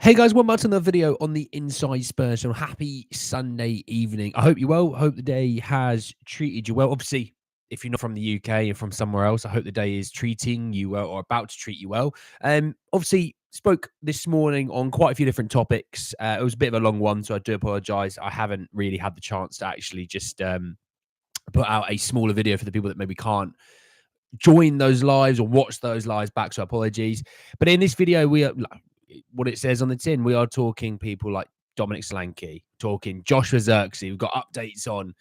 Hey guys, welcome back to another video on the Inside Spurs. So happy Sunday evening. I hope you're well. Hope the day has treated you well. Obviously, if you're not from the UK, you're from somewhere else, I hope the day is treating you well or about to treat you well. Obviously, spoke this morning on quite a few different topics. It was a bit of a long one, so I do apologise. I haven't really had the chance to actually just put out a smaller video for the people that maybe can't join those lives or watch those lives back. So apologies. But in this video, we are what it says on the tin. We are talking people like Dominic Solanke, talking Joshua Zirkzee. We've got updates on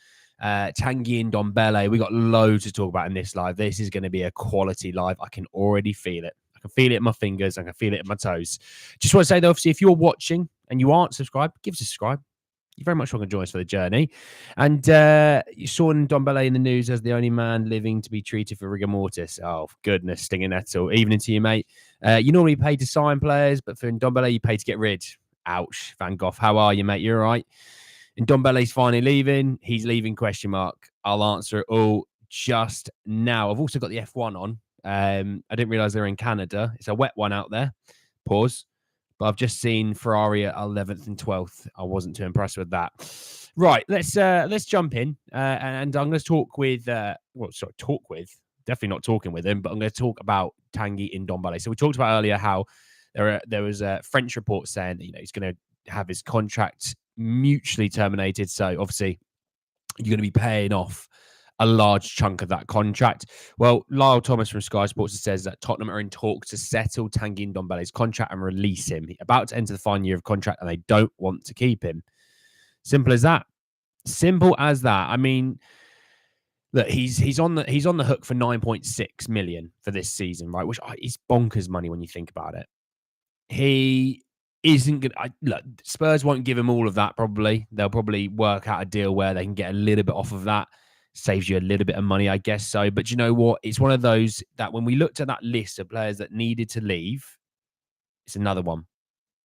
Tanguy Ndombele. We got loads to talk about in this live. This is going to be a quality live. I can already feel it. I can feel it in my fingers. I can feel it in my toes. Just want to say, though, obviously, if you're watching and you aren't subscribed, give us a subscribe. You're very much welcome to join us for the journey. And you saw Ndombele in the news as the only man living to be treated for rigor mortis. Oh, goodness, stinging nettle. Evening to you, mate. You normally pay to sign players, but for Ndombele, you pay to get rid. Ouch, Van Gogh. How are you, mate? You're all right? Ndombele's finally leaving. He's leaving, question mark. I'll answer it all just now. I've also got the F1 on. I didn't realise they were in Canada. It's a wet one out there. Pause. But I've just seen Ferrari at 11th and 12th. I wasn't too impressed with that. Right, let's jump in. And I'm going to talk with, definitely not talking with him, but I'm going to talk about Tanguy Ndombele. So we talked about earlier how there was a French report saying that, he's going to have his contract mutually terminated. So obviously you're going to be paying off a large chunk of that contract. Well, Lyle Thomas from Sky Sports says that Tottenham are in talks to settle Tanguy Ndombele's contract and release him. He's about to enter the final year of contract and they don't want to keep him. Simple as that. Simple as that. I mean, look, he's on the hook for 9.6 million for this season, right? Which is bonkers money when you think about it. He isn't good. Look, Spurs won't give him all of that. Probably they'll probably work out a deal where they can get a little bit off of that. Saves you a little bit of money, I guess so. But you know what? It's one of those that when we looked at that list of players that needed to leave, it's another one.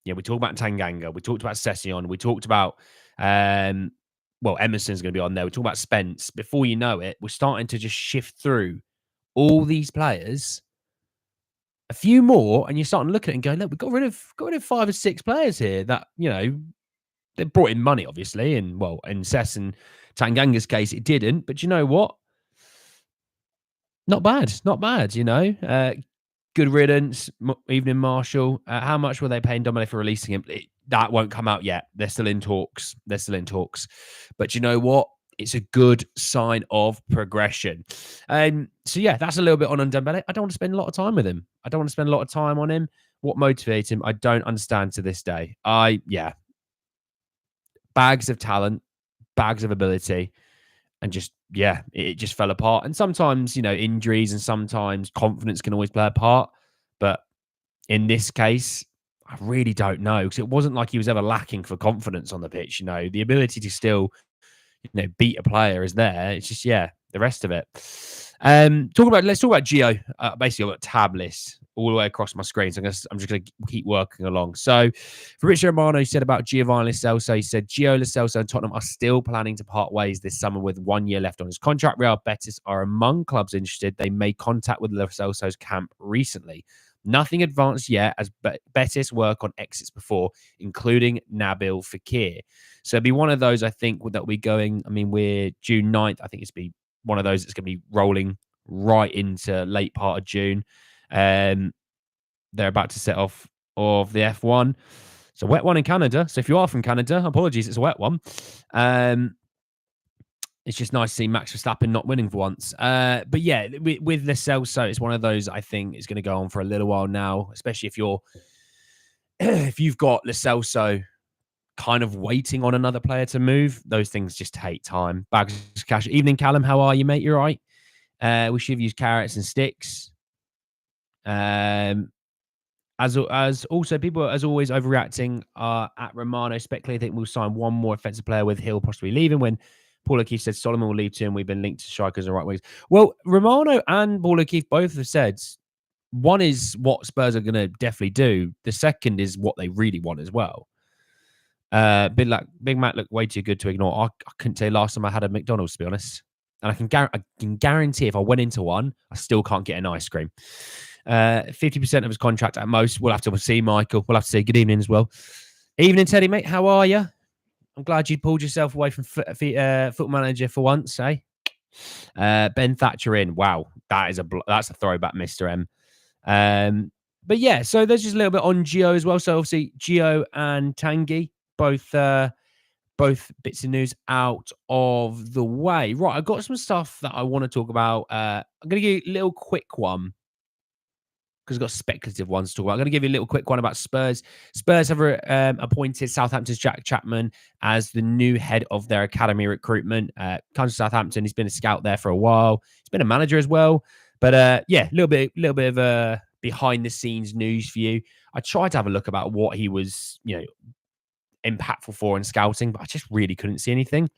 Yeah, we talked about Tanganga. We talked about Session. We talked about, Emerson's going to be on there. We talked about Spence. Before you know it, we're starting to just shift through all these players, a few more, and you're starting to look at it and go, look, we've got rid of 5 or 6 players here that, they brought in money, obviously. And, in Sess and Tanganga's case, it didn't. But you know what? Not bad. Good riddance. Evening, Marshall. How much were they paying Dominic for releasing him? That won't come out yet. They're still in talks. But you know what? It's a good sign of progression. So, yeah, that's a little bit on Ndombele. I don't want to spend a lot of time with him. I don't want to spend a lot of time on him. What motivates him, I don't understand to this day. Bags of talent, bags of ability, and it just fell apart. And sometimes, injuries and sometimes confidence can always play a part. But in this case, I really don't know, because it wasn't like he was ever lacking for confidence on the pitch. The ability to still, beat a player is there. It's just, the rest of it. Let's talk about Gio. Basically, I've got a tab list all the way across my screen. So I'm just going to keep working along. So Fabrizio Romano said about Giovanni Lo Celso, he said Gio Lo Celso and Tottenham are still planning to part ways this summer with 1 year left on his contract. Real Betis are among clubs interested. They made contact with Lo Celso's camp recently. Nothing advanced yet, as Betis work on exits before, including Nabil Fekir. So it'd be one of those, I think, that we going. I mean, we're June 9th. I think it's be one of those that's going to be rolling right into late part of June. They're about to set off of the F1. It's a wet one in Canada. So if you are from Canada, apologies, it's a wet one. It's just nice to see Max Verstappen not winning for once. But yeah, with Lo Celso, it's one of those I think is going to go on for a little while now, especially if you've got Lo Celso kind of waiting on another player to move. Those things just take time. Bags of cash. Evening, Callum. How are you, mate? You're right. We should have used carrots and sticks. As also people as always overreacting at Romano speculating we'll sign one more offensive player with Hill possibly leaving when Paul O'Keefe said Solomon will leave too and we've been linked to strikers and right wings. Well, Romano and Paul O'Keefe both have said one is what Spurs are going to definitely do. The second is what they really want as well. Big Mac looked way too good to ignore. I couldn't say last time I had a McDonald's, to be honest. And I can guarantee if I went into one, I still can't get an ice cream. 50% of his contract at most. We'll have to see, Michael. We'll have to say good evening as well. Evening, Teddy, mate. How are you? I'm glad you pulled yourself away from Football Manager for once, eh? Ben Thatcher in. Wow, that's a throwback, Mr. M. But yeah, so there's just a little bit on Gio as well. So obviously Gio and Tanguy, both bits of news out of the way. Right, I've got some stuff that I want to talk about. I'm going to give you a little quick one because I've got speculative ones to talk about. I'm going to give you a little quick one about Spurs. Spurs have appointed Southampton's Jack Chapman as the new head of their academy recruitment. Comes to Southampton. He's been a scout there for a while. He's been a manager as well. But yeah, a little bit of behind the scenes news for you. I tried to have a look about what he was, impactful for in scouting, but I just really couldn't see anything.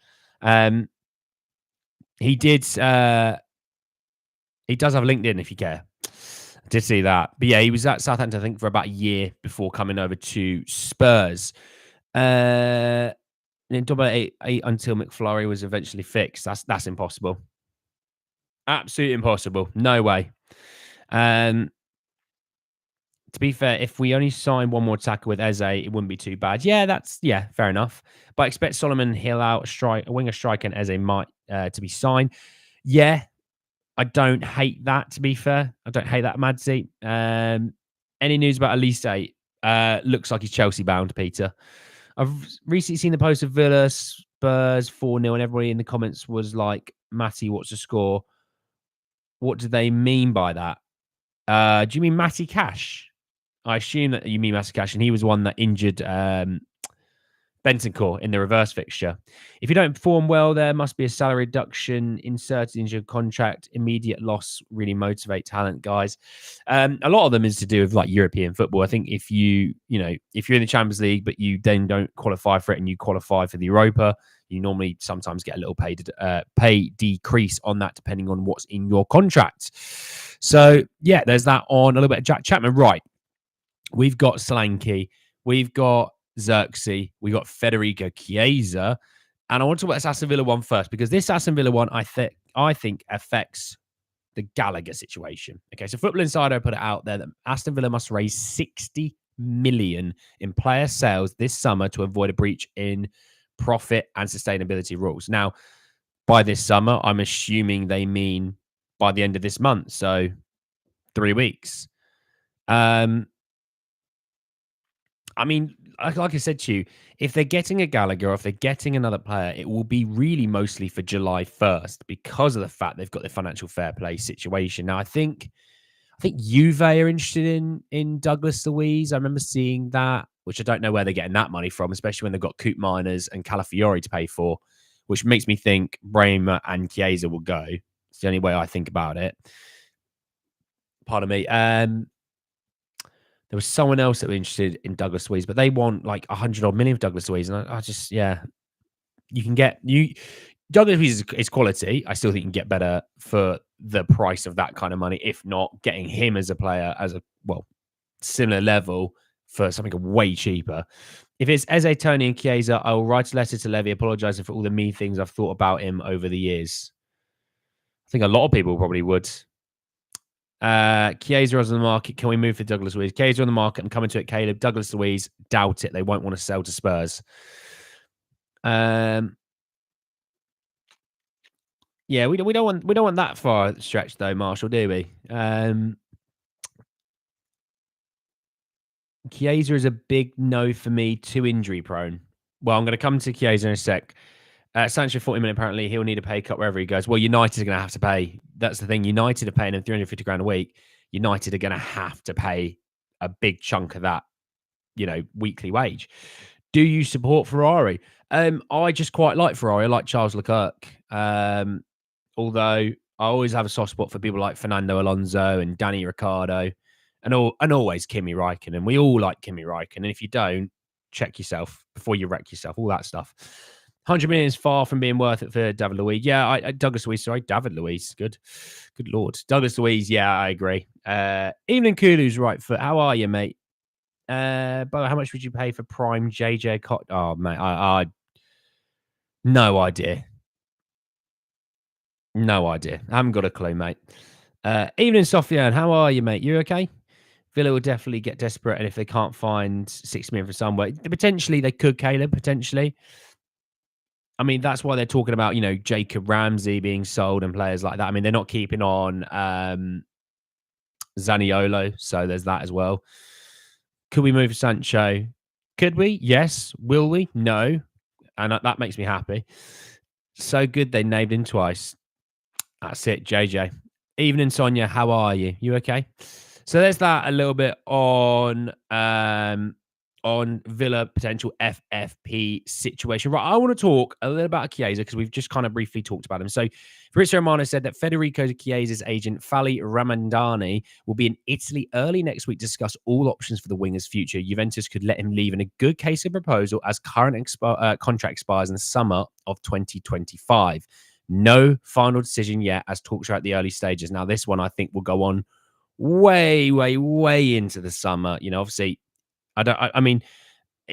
He does have LinkedIn if you care. I did see that. But yeah, he was at Southampton, I think, for about a year before coming over to Spurs. Then Ndombele eight until McFlurry was eventually fixed. That's impossible. Absolutely impossible. No way. To be fair, if we only sign one more tackle with Eze, it wouldn't be too bad. Yeah, fair enough. But I expect Solomon Hill out, a winger striker, and Eze might to be signed. Yeah, I don't hate that, to be fair. I don't hate that, Madsy. Any news about Elise? Looks like he's Chelsea bound, Peter. I've recently seen the post of Villa Spurs 4-0, and everybody in the comments was like, Matty, what's the score? What do they mean by that? Do you mean Matty Cash? I assume that you mean Matty Cash, and he was one that injured Bentancur in the reverse fixture. If you don't perform well, there must be a salary reduction inserted into your contract. Immediate loss really motivate talent, guys. A lot of them is to do with like European football. I think if you're in the Champions League, but you then don't qualify for it and you qualify for the Europa, you normally sometimes get a little pay decrease on that, depending on what's in your contract. So yeah, there's that on a little bit of Jack Chapman. Right. We've got Solanke. We've got Zirkzee. We got Federico Chiesa. And I want to talk about this Aston Villa one first, because this Aston Villa one, I think affects the Gallagher situation. Okay, so Football Insider put it out there that Aston Villa must raise 60 million in player sales this summer to avoid a breach in profit and sustainability rules. Now, by this summer, I'm assuming they mean by the end of this month, so 3 weeks. I mean, like I said to you, if they're getting a Gallagher or if they're getting another player, it will be really mostly for July 1st because of the fact they've got the financial fair play situation. Now, I think Juve are interested in Douglas Luiz. I remember seeing that, which I don't know where they're getting that money from, especially when they've got Coop Miners and Calafiori to pay for, which makes me think Bremer and Chiesa will go. It's the only way I think about it. Pardon me. There was someone else that were interested in Douglas Luiz, but they want like 100 odd million of Douglas Luiz. And I just, yeah, Douglas Luiz is quality. I still think you can get better for the price of that kind of money, if not getting him as a player similar level for something way cheaper. If it's Eze, Tony, and Chiesa, I will write a letter to Levy apologizing for all the mean things I've thought about him over the years. I think a lot of people probably would. Chiesa is on the market. Can we move for Douglas Luiz? Chiesa on the market. I'm coming to it, Caleb. Douglas Luiz, doubt it. They won't want to sell to Spurs. Yeah, we don't want that far stretch though, Marshall, do we? Chiesa is a big no for me. Too injury prone. Well, I'm going to come to Chiesa in a sec. Sancho 40 million, apparently he'll need a pay cut wherever he goes. Well, United are going to have to pay. That's the thing. United are paying him 350 grand a week. United are going to have to pay a big chunk of that, weekly wage. Do you support Ferrari? I just quite like Ferrari. I like Charles Leclerc. Although I always have a soft spot for people like Fernando Alonso and Danny Ricciardo and always Kimi Räikkönen. We all like Kimi Räikkönen. And if you don't, check yourself before you wreck yourself, all that stuff. 100 million is far from being worth it for David Luiz. Yeah, Douglas Luiz. Sorry, David Luiz. Good Lord. Douglas Luiz, yeah, I agree. Evening Kulu's right foot. How are you, mate? But how much would you pay for prime JJ Cott? Oh, mate, I no idea. No idea. I haven't got a clue, mate. Evening, Sofian. How are you, mate? You okay? Villa will definitely get desperate, and if they can't find 6 million for somewhere, potentially they could, Caleb. Potentially, I mean that's why they're talking about Jacob Ramsey being sold and players like that. I mean they're not keeping on Zaniolo, so there's that as well. Could we move Sancho? Could we? Yes. Will we? No. And that makes me happy. So good they named him twice. That's it, JJ. Evening, Sonia. How are you? You okay? So there's that a little bit on Villa potential FFP situation. Right, I want to talk a little about Chiesa because we've just kind of briefly talked about him. So Fabrizio Romano said that Federico Chiesa's agent Fali Ramandani will be in Italy early next week to discuss all options for the winger's future. Juventus could let him leave in a good case of proposal as current contract expires in the summer of 2025. No final decision yet, as talks are at the early stages. Now, this one I think will go on way, way, way into the summer. Obviously, I mean,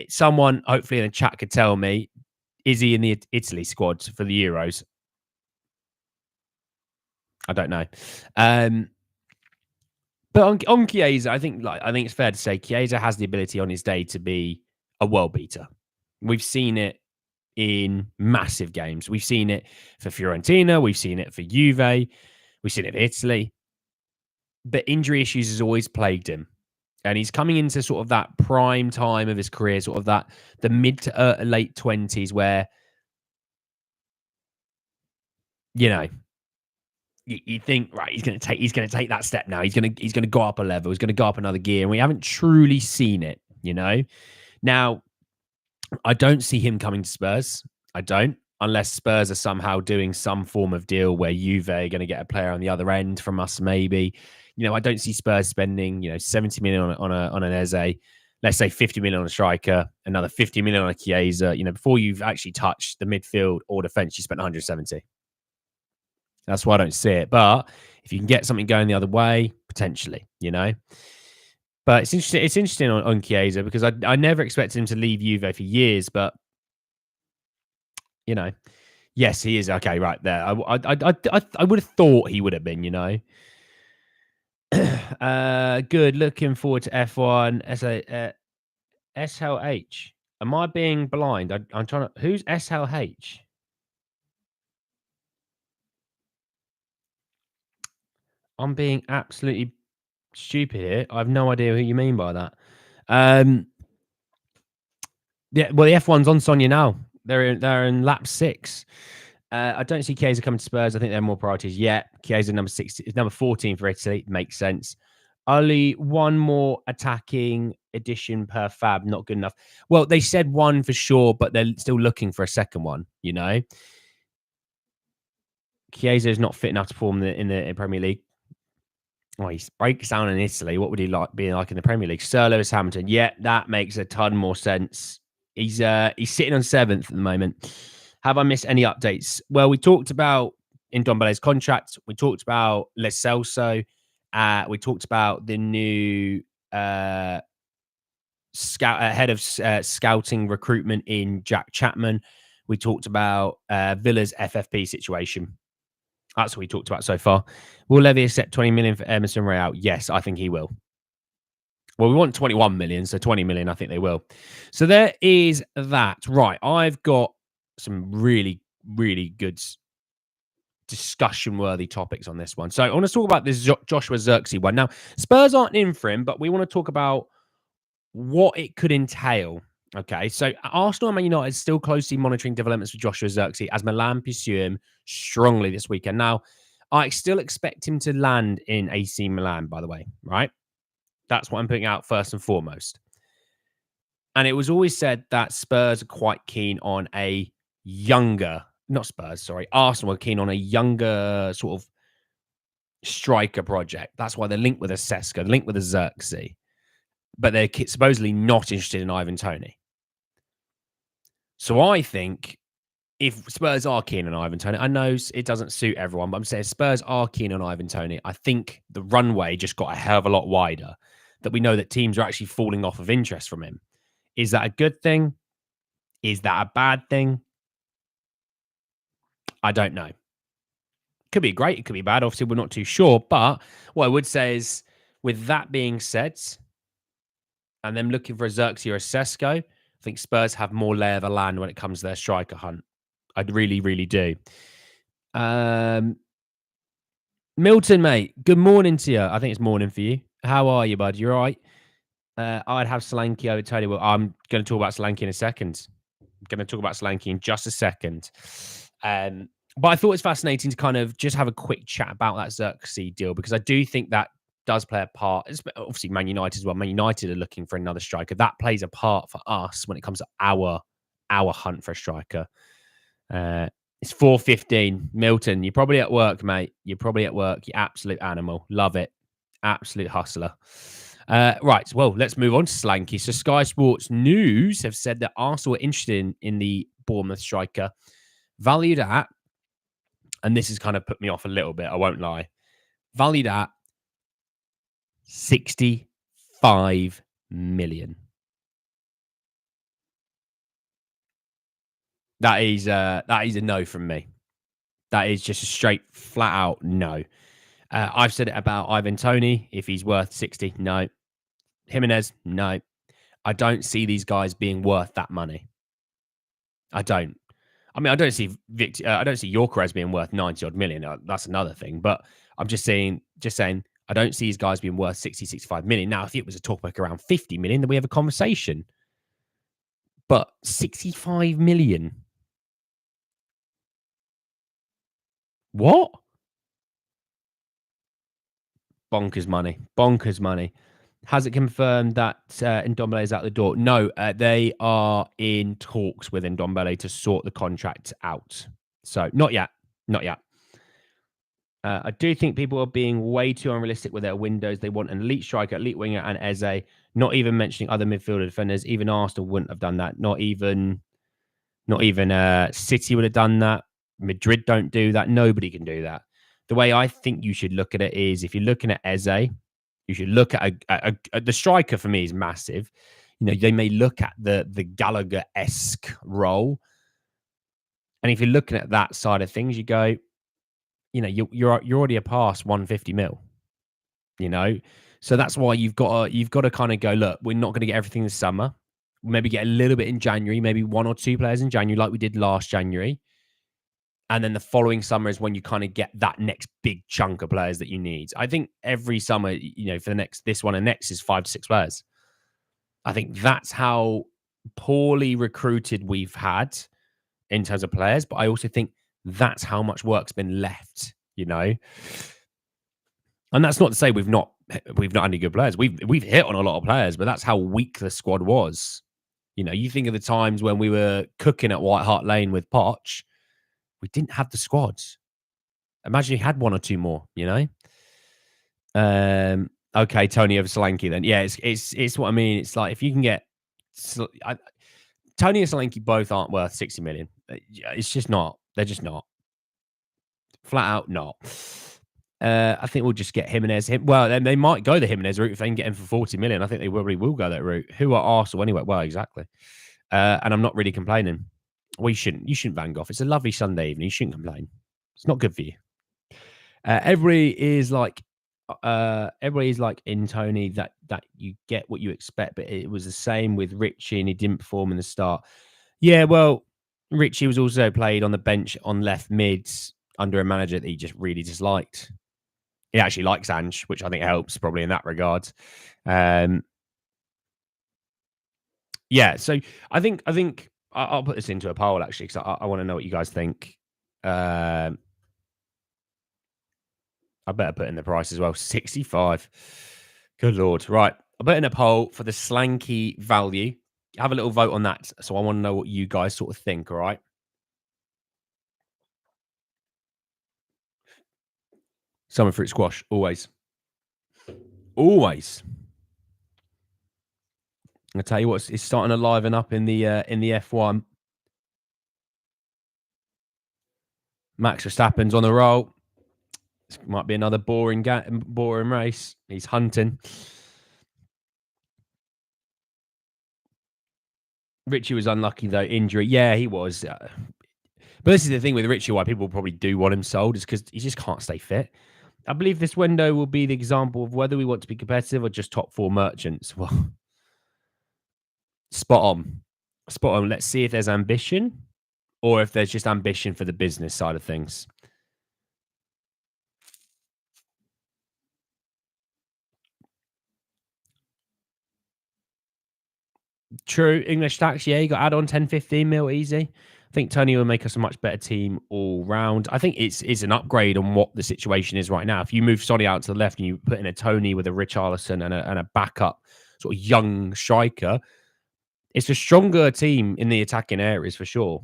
someone hopefully in the chat could tell me, is he in the Italy squad for the Euros? I don't know. But on Chiesa, I think it's fair to say Chiesa has the ability on his day to be a world beater. We've seen it in massive games. We've seen it for Fiorentina. We've seen it for Juve. We've seen it for Italy. But injury issues has always plagued him. And he's coming into sort of that prime time of his career, sort of the mid to late 20s where, you think, right, he's going to take that step now. He's going to go up a level. He's going to go up another gear. And we haven't truly seen it, Now, I don't see him coming to Spurs. I don't, unless Spurs are somehow doing some form of deal where Juve are going to get a player on the other end from us, maybe. I don't see Spurs spending, 70 million on an Eze, let's say 50 million on a striker, another 50 million on a Chiesa. Before you've actually touched the midfield or defense, you spent 170. That's why I don't see it. But if you can get something going the other way, potentially, But it's interesting. It's interesting on Chiesa because I never expected him to leave Juve for years, but yes, he is okay right there. I would have thought he would have been, Good. Looking forward to F1. SLH. Am I being blind? I'm trying to. Who's SLH? I'm being absolutely stupid here. I have no idea who you mean by that. Yeah, well, the F1's on Sonia now. They're in lap 6. I don't see Chiesa coming to Spurs. I think they're more priorities yet. Chiesa number 6 is number 14 for Italy. Makes sense. Only one more attacking edition per fab. Not good enough. Well, they said one for sure, but they're still looking for a second one. Chiesa is not fit enough to perform in the Premier League. Well, he breaks down in Italy. What would he be like in the Premier League? Sir Lewis Hamilton. Yeah, that makes a ton more sense. He's sitting on 7th at the moment. Have I missed any updates? Well, we talked about Ndombele's contract. We talked about Lo Celso. We talked about the new head of scouting recruitment in Jack Chapman. We talked about Villa's FFP situation. That's what we talked about so far. Will Levy accept 20 million for Emerson Royale? Yes, I think he will. Well, we want 21 million, so 20 million, I think they will. So there is that. Right, I've got some really, really good discussion-worthy topics on this one. So I want to talk about this Joshua Zirkzee one. Now, Spurs aren't in for him, but we want to talk about what it could entail. Okay, so Arsenal and Man United is still closely monitoring developments for Joshua Zirkzee as Milan pursue him strongly this weekend. Now, I still expect him to land in AC Milan, by the way, right? That's what I'm putting out first and foremost. And it was always said that Spurs are quite keen on a younger, not Spurs, sorry, Arsenal are keen on a younger sort of striker project. That's why they're linked with a Seska, linked with a Zirkzee. But they're supposedly not interested in Ivan Toney. So I think if Spurs are keen on Ivan Toney, I know it doesn't suit everyone, but I'm saying Spurs are keen on Ivan Toney. I think the runway just got a hell of a lot wider, that we know that teams are actually falling off of interest from him. Is that a good thing? Is that a bad thing? I don't know. Could be great, it could be bad. Obviously, we're not too sure. But what I would say is, with that being said, and them looking for a Zirkzee or a Sesko, I think Spurs have more lay of the land when it comes to their striker hunt. I really, really do. Milton, mate, good morning to you. I think it's morning for you. How are you, bud? You all right? I'd have Solanke over Tony. Well, I'm going to talk about Solanke in a second. I'm going to talk about Solanke in just a second. But I thought it's fascinating to kind of just have a quick chat about that Zirkzee deal, because I do think that does play a part. It's obviously Man United as well. Man United are looking for another striker. That plays a part for us when it comes to our hunt for a striker. It's 4:15. Milton, you're probably at work, mate. You're probably at work. You absolute animal. Love it. Absolute hustler. Right. Well, let's move on to Solanke. So Sky Sports News have said that Arsenal are interested in the Bournemouth striker, valued at, and this has kind of put me off a little bit, I won't lie, valued at 65 million. That is a no from me. That is just a straight, flat out no. I've said it about Ivan Toney. If he's worth 60, no. Jimenez, no. I don't see these guys being worth that money. I don't. I mean, I don't see Yorker as being worth 90 odd million. That's another thing. But I'm just saying, I don't see these guys being worth 60, 65 million. Now, if it was a talkback around 50 million, then we have a conversation. But 65 million? What? Bonkers money. Bonkers money. Has it confirmed that Ndombele is out the door? No, they are in talks with Ndombele to sort the contract out. So not yet. Not yet. I do think people are being way too unrealistic with their windows. They want an elite striker, elite winger, and Eze. Not even mentioning other midfielder defenders. Even Arsenal wouldn't have done that. Not even City would have done that. Madrid don't do that. Nobody can do that. The way I think you should look at it is, if you're looking at Eze, you should look at the striker. For me, is massive. You know, they may look at the Gallagher-esque role, and if you're looking at that side of things, you go, you know, you're already a past 150 mil. You know, so that's why you've got to kind of go, look, we're not going to get everything this summer. Maybe get a little bit in January, maybe one or two players in January, like we did last January. And then the following summer is when you kind of get that next big chunk of players that you need. I think every summer, you know, for this one and next is 5 to 6 players. I think that's how poorly recruited we've had in terms of players. But I also think that's how much work's been left, you know. And that's not to say we've not had any good players. We've hit on a lot of players, but that's how weak the squad was. You know, you think of the times when we were cooking at White Hart Lane with Poch, we didn't have the squads. Imagine you had one or two more, you know? Okay, Tony over Solanke then. Yeah, it's what I mean. It's like, if you can get Tony and Solanke both aren't worth 60 million. It's just not. They're just not. Flat out not. I think we'll just get Jimenez. Well, then they might go the Jimenez route if they can get him for 40 million. I think they probably will go that route. Who are Arsenal anyway? Well, exactly. And I'm not really complaining. Well, you shouldn't bang off. It's a lovely Sunday evening. You shouldn't complain. It's not good for you. Everybody is like in Tony that you get what you expect, but it was the same with Richie, and he didn't perform in the start. Yeah, well, Richie was also played on the bench on left mids under a manager that he just really disliked. He actually likes Ange, which I think helps probably in that regard. Yeah, so I think I'll put this into a poll actually, because I want to know what you guys think. I better put in the price as well. 65. Good Lord. Right. I'll put in a poll for the Solanke value. Have a little vote on that. So I want to know what you guys sort of think. All right. Summer fruit squash. Always. Always. I'll tell you what, it's starting to liven up in the F1. Max Verstappen's on the roll. This might be another boring race. He's hunting. Richie was unlucky though, injury. Yeah, he was. But this is the thing with Richie, why people probably do want him sold, is because he just can't stay fit. I believe this window will be the example of whether we want to be competitive or just top four merchants. Well, spot on. Spot on. Let's see if there's ambition or if there's just ambition for the business side of things. True. English tax, yeah, you got add on 10, 15 mil easy. I think Tony will make us a much better team all round. I think it's an upgrade on what the situation is right now. If you move Sonny out to the left and you put in a Tony with a Richarlison and a backup sort of young striker, it's a stronger team in the attacking areas for sure.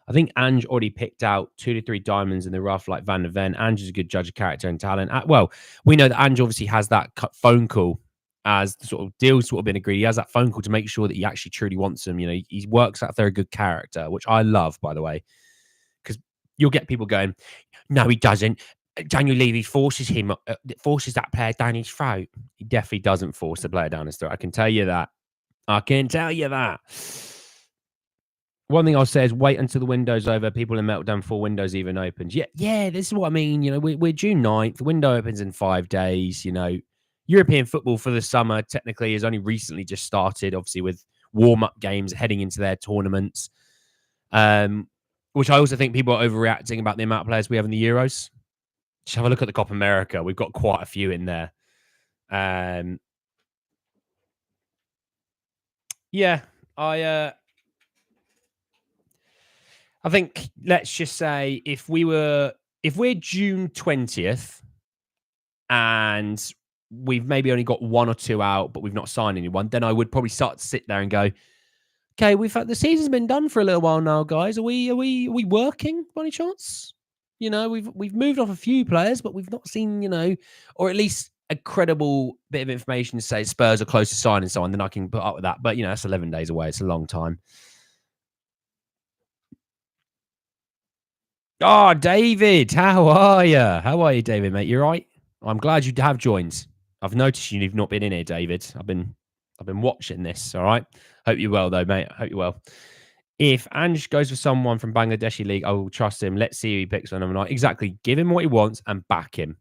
I think Ange already picked out 2 to 3 diamonds in the rough, like Van der Ven. Ange is a good judge of character and talent. Well, we know that Ange obviously has that phone call as the sort of deals sort of been agreed. He has that phone call to make sure that he actually truly wants them. You know, he works out if they're a good character, which I love, by the way, because you'll get people going, no, he doesn't. Daniel Levy forces that player down his throat. He definitely doesn't force the player down his throat. I can tell you that. I can tell you that. One thing I'll say is wait until the window's over. People in meltdown before windows even opens. Yeah, this is what I mean. You know, we're June 9th. The window opens in 5 days. You know, European football for the summer technically has only recently just started, obviously, with warm-up games heading into their tournaments. Which I also think people are overreacting about the amount of players we have in the Euros. Just have a look at the Copa America. We've got quite a few in there. Yeah, I think let's just say if we're June 20th and we've maybe only got 1 or 2 out, but we've not signed anyone, then I would probably start to sit there and go, okay, the season's been done for a little while now, guys. Are we working by any chance? You know, we've moved off a few players, but we've not seen, you know, or at least a credible bit of information to say Spurs are close to signing someone, then I can put up with that. But you know, that's 11 days away. It's a long time. Oh, David, how are you? How are you, David, mate? You right? I'm glad you have joined. I've noticed you've not been in here, David. I've been watching this. All right. Hope you're well, though, mate. Hope you're well. If Ange goes for someone from Bangladeshi league, I will trust him. Let's see who he picks on number 9. Exactly. Give him what he wants and back him.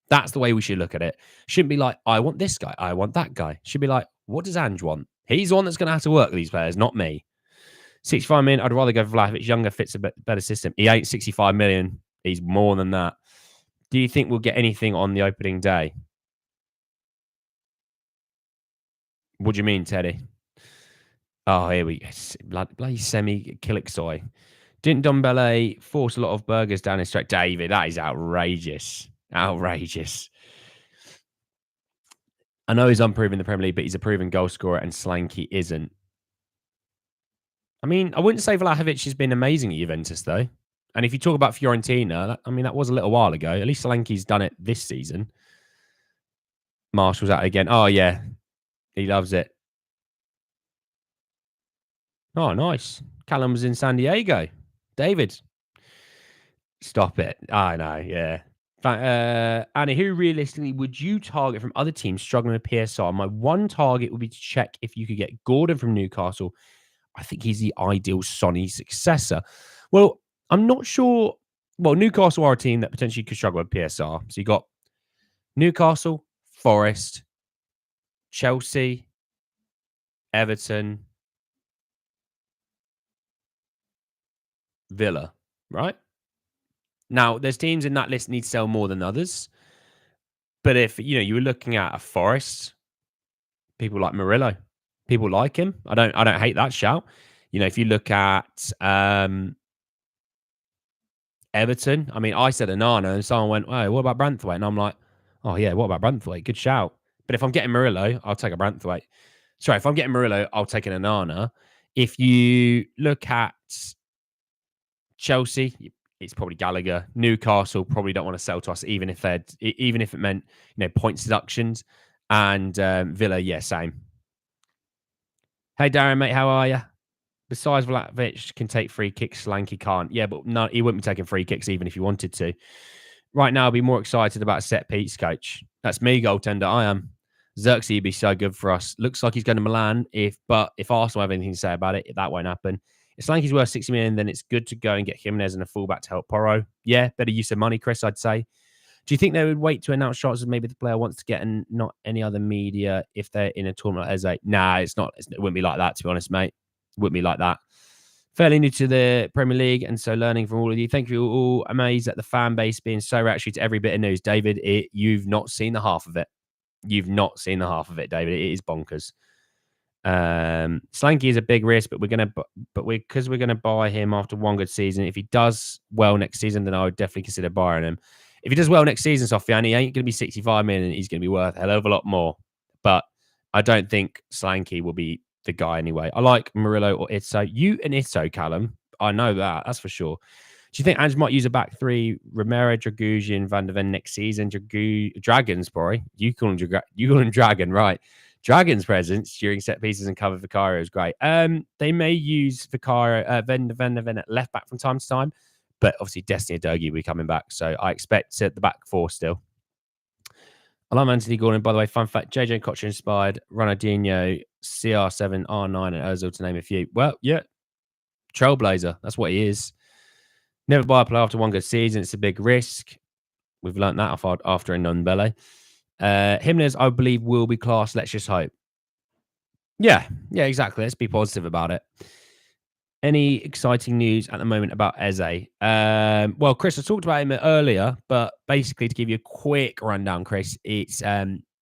That's the way we should look at it. Shouldn't be like, I want this guy. I want that guy. Should be like, what does Ange want? He's the one that's going to have to work with these players, not me. 65 million, I'd rather go for Vlahovic. Younger, fits a better system. He ain't 65 million. He's more than that. Do you think we'll get anything on the opening day? What do you mean, Teddy? Oh, here we go. Bloody semi-Kilixoy. Didn't Ndombele force a lot of burgers down his throat? David, that is outrageous. Outrageous. I know he's unproven in the Premier League, but he's a proven goal scorer and Solanke isn't. I mean, I wouldn't say Vlahovic has been amazing at Juventus, though. And if you talk about Fiorentina, that was a little while ago. At least Solanke's done it this season. Marshall's out again. Oh, yeah. He loves it. Oh, nice. Callum was in San Diego. David. Stop it. I know, yeah. Annie, who realistically would you target from other teams struggling with PSR? My one target would be to check if you could get Gordon from Newcastle. I think he's the ideal Sonny successor. Well, I'm not sure. Well, Newcastle are a team that potentially could struggle with PSR. So you got Newcastle, Forest, Chelsea, Everton, Villa, right? Now, there's teams in that list need to sell more than others. But if, you were looking at a Forest, people like Murillo. People like him. I don't hate that shout. If you look at Everton, I said Onana and someone went, "Oh, what about Branthwaite?" And I'm like, "Oh yeah, what about Branthwaite? Good shout." But if I'm getting Murillo, I'll take a Branthwaite. Sorry, if I'm getting Murillo, I'll take an Onana. If you look at Chelsea, it's probably Gallagher. Newcastle probably don't want to sell to us, even if it meant points deductions. And Villa, yeah, same. Hey Darren, mate, how are you? Besides Vlahovic can take free kicks, Solanke can't. Yeah, but no, he wouldn't be taking free kicks even if he wanted to. Right now, I'd be more excited about set piece, coach. That's me, goaltender. I am. Zirkzee would be so good for us. Looks like he's going to Milan. If Arsenal have anything to say about it, that won't happen. If Solanke's worth 60 million, then it's good to go and get Jimenez and a fullback to help Porro. Yeah, better use of money, Chris, I'd say. Do you think they would wait to announce transfers? Maybe the player wants to get and not any other media if they're in a tournament like Eze? Nah, it's not. It wouldn't be like that, to be honest, mate. It wouldn't be like that. Fairly new to the Premier League, and so learning from all of you. Thank you all. Amazed at the fan base being so reactionary to every bit of news. David, you've not seen the half of it. You've not seen the half of it, David. It is bonkers. Solanke is a big risk, but we're gonna buy him after one good season. If he does well next season, then I would definitely consider buying him. If he does well next season, Sofiane, he ain't gonna be 65 million. He's gonna be worth a hell of a lot more. But I don't think Solanke will be the guy anyway. I like Murillo or Itzo. You and Itzo, Callum. I know that. That's for sure. Do you think Ange might use a back three? Romero, Dragusin, Van der Ven next season. Dragons, boy. You call him Dragon, right? Dragon's presence during set pieces and cover Vicario is great. They may use Vicario, Van der Ven at left back from time to time, but obviously Destiny Adogi will be coming back. So I expect at the back four still. I love Anthony Gordon. By the way, fun fact, JJ Kocher inspired Ronaldinho, CR7, R9, and Ozil to name a few. Well, yeah, trailblazer. That's what he is. Never buy a player after one good season. It's a big risk. We've learned that after a Ndombele. Jimenez, I believe, will be class. Let's just hope. Yeah, exactly. Let's be positive about it. Any exciting news at the moment about Eze? Well, Chris, I talked about him earlier, but basically to give you a quick rundown, Chris, it's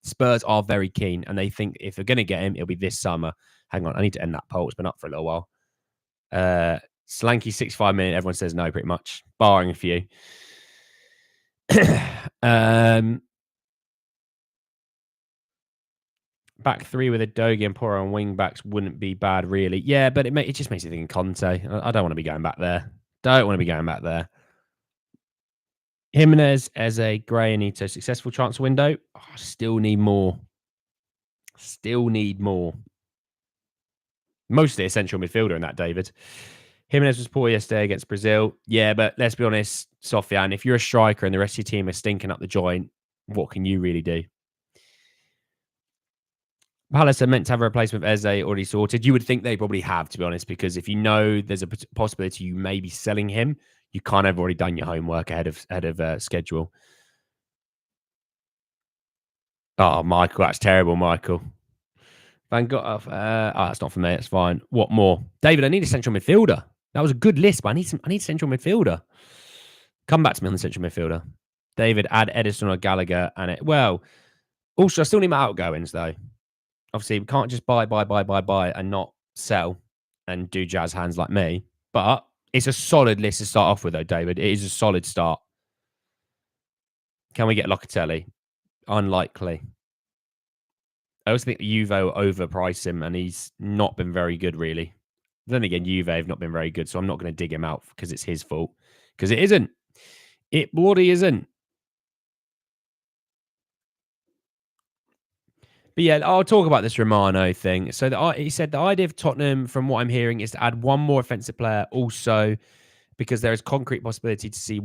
Spurs are very keen, and they think if they're going to get him, it'll be this summer. Hang on, I need to end that poll. It's been up for a little while. Solanke 65 million. Everyone says no, pretty much, barring a few. Back three with a Dogi and Porro and wing backs wouldn't be bad, really. Yeah, but it just makes you think of Conte. I don't want to be going back there. Jimenez as a Gray and Ito successful transfer window. Oh, still need more. Mostly a central midfielder in that, David. Jimenez was poor yesterday against Brazil. Yeah, but let's be honest, Sofiane, if you're a striker and the rest of your team are stinking up the joint, what can you really do? Palace are meant to have a replacement of Eze already sorted. You would think they probably have, to be honest, because if you know there's a possibility you may be selling him, you kind of already done your homework ahead of schedule. Oh, Michael, that's terrible, Michael. Van Gogh, that's not for me. It's fine. What more, David? I need a central midfielder. That was a good list, but I need central midfielder. Come back to me on the central midfielder, David. Add Edison or Gallagher, and also I still need my outgoings though. Obviously, we can't just buy and not sell and do jazz hands like me. But it's a solid list to start off with, though, David. It is a solid start. Can we get Locatelli? Unlikely. I also think Juve overpriced him, and he's not been very good, really. Then again, Juve have not been very good, so I'm not going to dig him out because it's his fault. Because it isn't. It bloody isn't. But yeah, I'll talk about this Romano thing. So he said the idea of Tottenham, from what I'm hearing, is to add one more offensive player. Also, because there is concrete possibility to see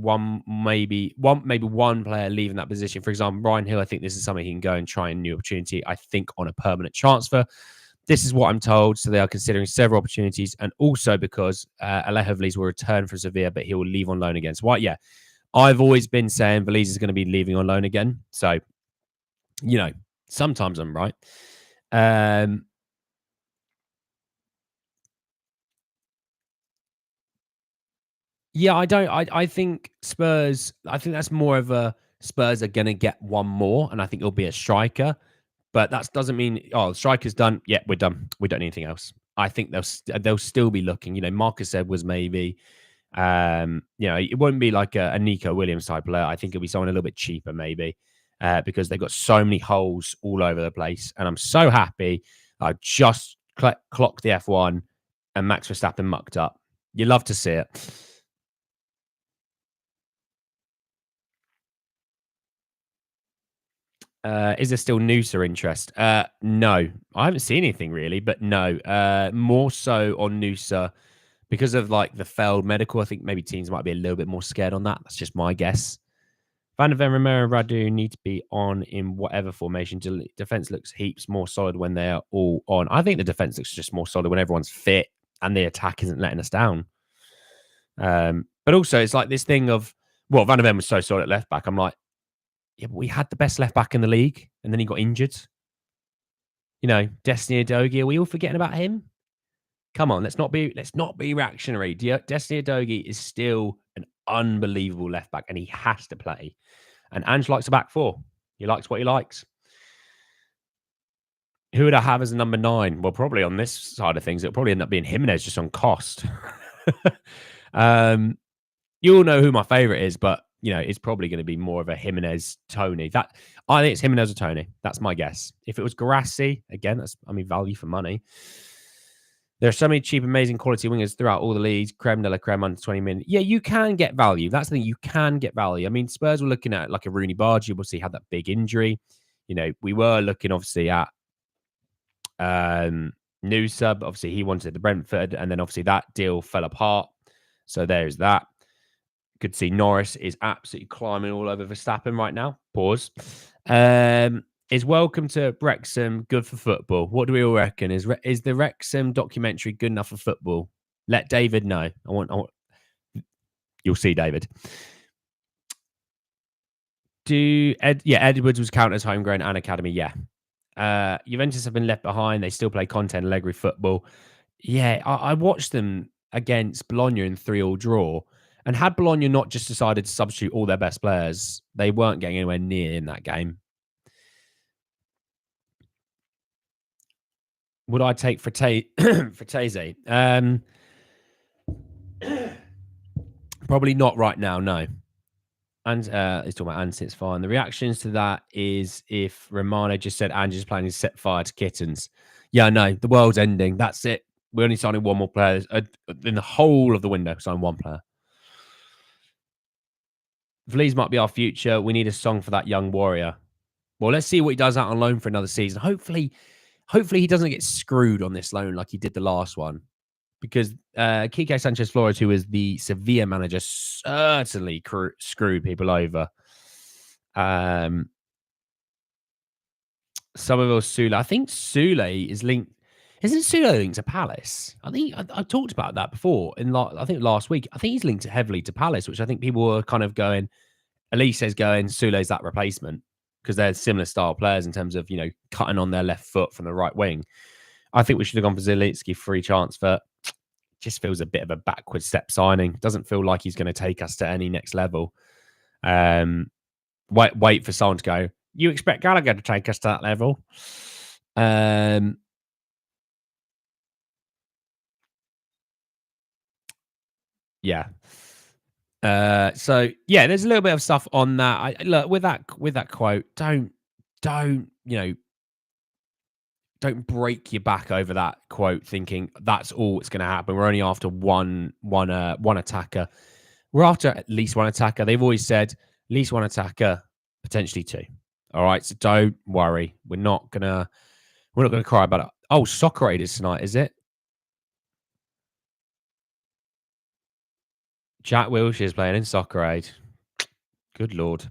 maybe one player leaving that position. For example, Brian Hill. I think this is something he can go and try a new opportunity. I think on a permanent transfer. This is what I'm told. So they are considering several opportunities, and also because Alejo Veliz will return from Sevilla, but he will leave on loan again. So what? Yeah, I've always been saying Veliz is going to be leaving on loan again. So sometimes I'm right. Yeah, I think Spurs. I think that's more of a Spurs are going to get one more, and I think it'll be a striker. But that doesn't mean the striker's done. Yeah, we're done. We don't need anything else. I think they'll still be looking. Marcus Edwards maybe. It won't be like a Nico Williams type player. I think it'll be someone a little bit cheaper maybe. Because they've got so many holes all over the place. And I'm so happy I just clocked the F1 and Max Verstappen mucked up. You love to see it. Is there still Noosa interest? No. I haven't seen anything really, but no. More so on Noosa because of the failed medical. I think maybe teams might be a little bit more scared on that. That's just my guess. Van der Ven, Romero, and Radu need to be on in whatever formation. Defense looks heaps more solid when they are all on. I think the defense looks just more solid when everyone's fit. and the attack isn't letting us down. But also, it's like this thing of, well, Van der Ven was so solid at left back. I'm like, yeah, but we had the best left back in the league, and then he got injured. Destiny Udogie, are we all forgetting about him? Come on, let's not be reactionary. Destiny Udogie is still an unbelievable left back, and he has to play. And Ange likes a back four. He likes what he likes. Who would I have as a number 9? Well, probably on this side of things, it'll probably end up being Jimenez just on cost. You all know who my favourite is, but it's probably going to be more of a Jimenez Tony. I think it's Jimenez or Tony. That's my guess. If it was Guirassy, again, that's value for money. There are so many cheap, amazing quality wingers throughout all the leagues. Creme de la creme under 20 million. Yeah, you can get value. That's the thing. You can get value. Spurs were looking at like a Rooney Barge. You obviously had that big injury. We were looking obviously at new sub. Obviously, he wanted the Brentford, and then obviously that deal fell apart. So there's that. Good to see Norris is absolutely climbing all over Verstappen right now. Pause. Is welcome to Wrexham good for football? What do we all reckon? Is the Wrexham documentary good enough for football? Let David know. I want. You'll see, David. Edwards was counted as homegrown and academy. Yeah. Juventus have been left behind. They still play content Allegri football. Yeah, I watched them against Bologna in 3-3 draw. And had Bologna not just decided to substitute all their best players, they weren't getting anywhere near in that game. Would I take Fratelli? Probably not right now, no. And he's talking about Ansi, it's fine. The reactions to that is if Romano just said Ange's planning to set fire to kittens. Yeah, no, the world's ending. That's it. We're only signing one more player. In the whole of the window, sign one player. Vlies might be our future. We need a song for that young warrior. Well, let's see what he does out on loan for another season. Hopefully he doesn't get screwed on this loan like he did the last one. Because Quique Sanchez Flores, who is the Sevilla manager, certainly screwed people over. Somerville Sule. I think Sule is linked. Isn't Sule linked to Palace? I think I talked about that before. I think last week. I think he's linked heavily to Palace, which I think people were kind of going. Elise is going. Sule's that replacement because they're similar style players in terms of cutting on their left foot from the right wing. I think we should have gone for Zirkzee free transfer. Just feels a bit of a backward step signing. Doesn't feel like he's going to take us to any next level. Wait for someone to go. You expect Gallagher to take us to that level? Yeah. So yeah, there's a little bit of stuff on that. Look with that quote. Don't break your back over that quote thinking that's all that's going to happen. We're only after one attacker. We're after at least one attacker. They've always said at least one attacker, potentially 2. All right, so don't worry. We're not gonna cry about it. Oh, Soccer Aid is tonight, is it? Jack Wilshere's playing in Soccer Aid. Good Lord. Do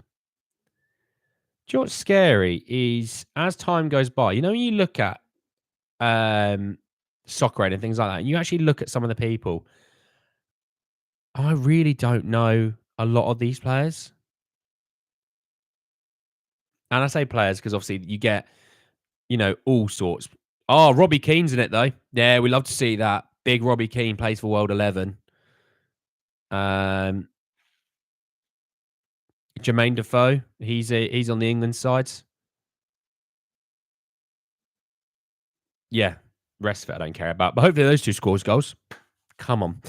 you know what's scary is as time goes by, when you look at Soccer Aid and things like that, and you actually look at some of the people, I really don't know a lot of these players. And I say players because obviously you get, all sorts. Oh, Robbie Keane's in it though. Yeah, we love to see that. Big Robbie Keane plays for World 11. Jermaine Defoe, he's on the England side. Yeah, rest of it I don't care about. But hopefully those 2 scores goals. Come on.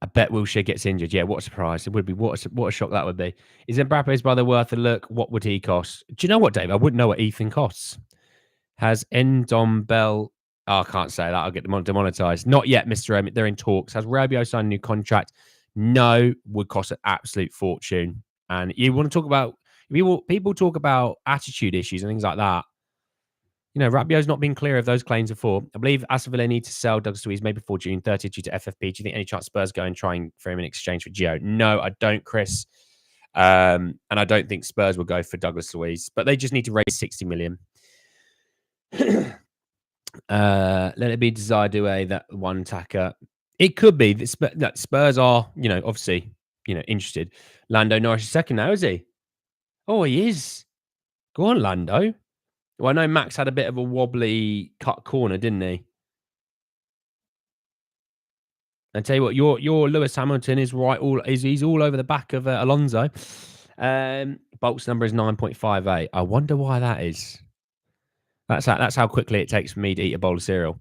I bet Wilshere gets injured. Yeah, what a surprise. It would be. What a shock that would be. Is Mbappe's brother worth a look? What would he cost? Do you know what, Dave? I wouldn't know what Ethan costs. Has Ndombele... Oh, I can't say that. I'll get demonetized. Not yet, Mr. M. They're in talks. Has Rabiot signed a new contract? No, would cost an absolute fortune. And you want to talk about... People talk about attitude issues and things like that. Rabiot's not been clear of those claims before. I believe Aston Villa need to sell Douglas Luiz maybe before June 30th due to FFP. Do you think any chance Spurs go and trying for him in exchange for Gio? No, I don't, Chris. And I don't think Spurs will go for Douglas Luiz. But they just need to raise 60 million. Let it be Desire Doué, that one attacker. It could be that Spurs are, obviously, interested. Lando Norris is second now, is he? Oh, he is. Go on, Lando. Well, I know Max had a bit of a wobbly cut corner, didn't he? I tell you what, your Lewis Hamilton is right. He's all over the back of Alonso. Bolt's number is 9.58. I wonder why that is. That's how quickly it takes for me to eat a bowl of cereal.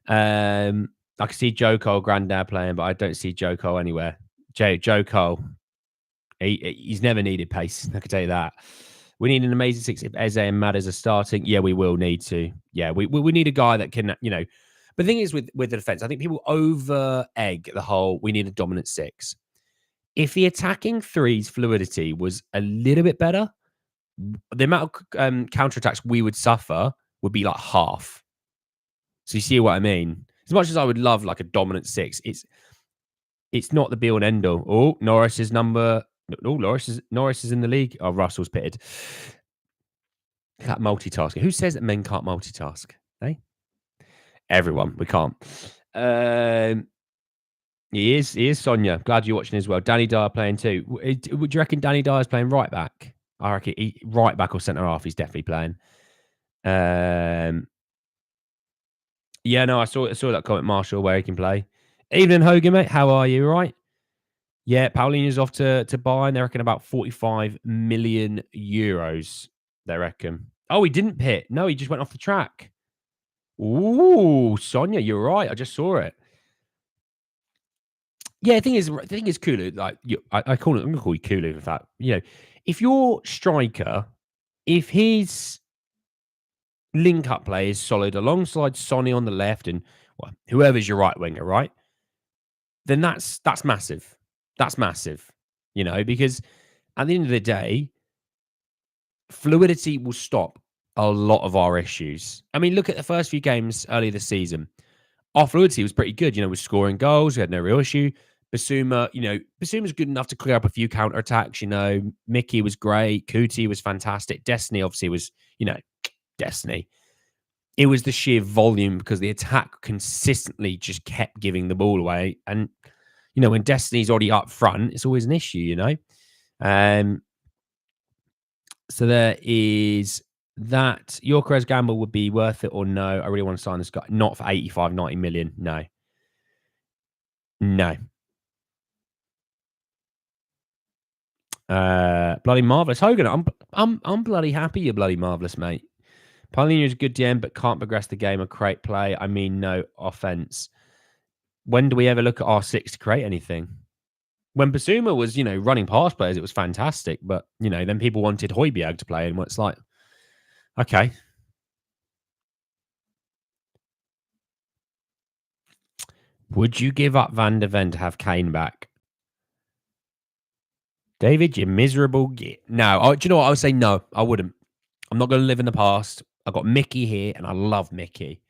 I can see Joe Cole, Grandad playing, but I don't see Joe Cole anywhere. Joe Cole, he's never needed pace. I can tell you that. We need an amazing six if Eze and Madders are starting. Yeah, we will need to. Yeah, we need a guy that can, But the thing is with the defense, I think people over egg the whole. We need a dominant six. If the attacking three's fluidity was a little bit better, the amount of counterattacks we would suffer would be like half. So you see what I mean? As much as I would love like a dominant six, it's not the be all and end all. Oh, Norris is in the league. Oh, Russell's pitted. That multitasking. Who says that men can't multitask? Eh? Everyone. We can't. He is Sonia. Glad you're watching as well. Danny Dyer playing too. Would you reckon Danny Dyer's playing right back? I reckon right back or centre half. He's definitely playing. Yeah, no, I saw that comment, Marshall, where he can play. Evening, Hogan, mate. How are you? All right? Yeah, Paulinho's off to Bayern. They reckon about 45 million euros. They reckon. Oh, he didn't pit. No, he just went off the track. Ooh, Sonia, you're right. I just saw it. Yeah, the thing is, Kulu. Like, I'm going to call you Kulu. In fact, if your striker, if his link up play is solid alongside Sonny on the left and whoever's your right winger, right? Then that's massive. That's massive, because at the end of the day, fluidity will stop a lot of our issues. I mean, look at the first few games earlier this season. Our fluidity was pretty good, with scoring goals. We had no real issue. Basuma's good enough to clear up a few counterattacks. Mickey was great. Kuti was fantastic. Destiny obviously was, Destiny. It was the sheer volume because the attack consistently just kept giving the ball away. And, when Destiny's already up front, it's always an issue, So there is that. Your Yorkerez gamble would be worth it or no? I really want to sign this guy. Not for 85, 90 million. No. No. Bloody marvelous. Hogan, I'm bloody happy you're bloody marvelous, mate. Paulinho's a good DM, but can't progress the game or create play. I mean, no offense. When do we ever look at R6 to create anything? When Basuma was, running past players, it was fantastic. But, then people wanted Højbjerg to play, and it's like, okay. Would you give up Van der Ven to have Kane back? David, you miserable git. No. Do you know what? I would say no. I wouldn't. I'm not going to live in the past. I've got Mickey here, and I love Mickey.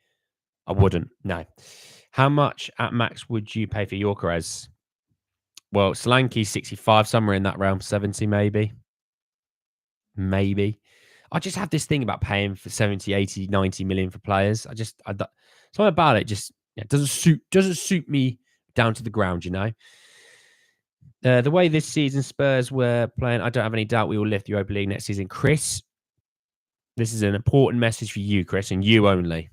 I wouldn't. No. How much at max would you pay for Yorkerez? Well, Solanke 65, somewhere in that realm, 70 maybe. Maybe. I just have this thing about paying for 70, 80, 90 million for players. Something about it just doesn't suit me down to the ground, The way this season Spurs were playing, I don't have any doubt we will lift the Europa League next season. Chris, this is an important message for you, Chris, and you only.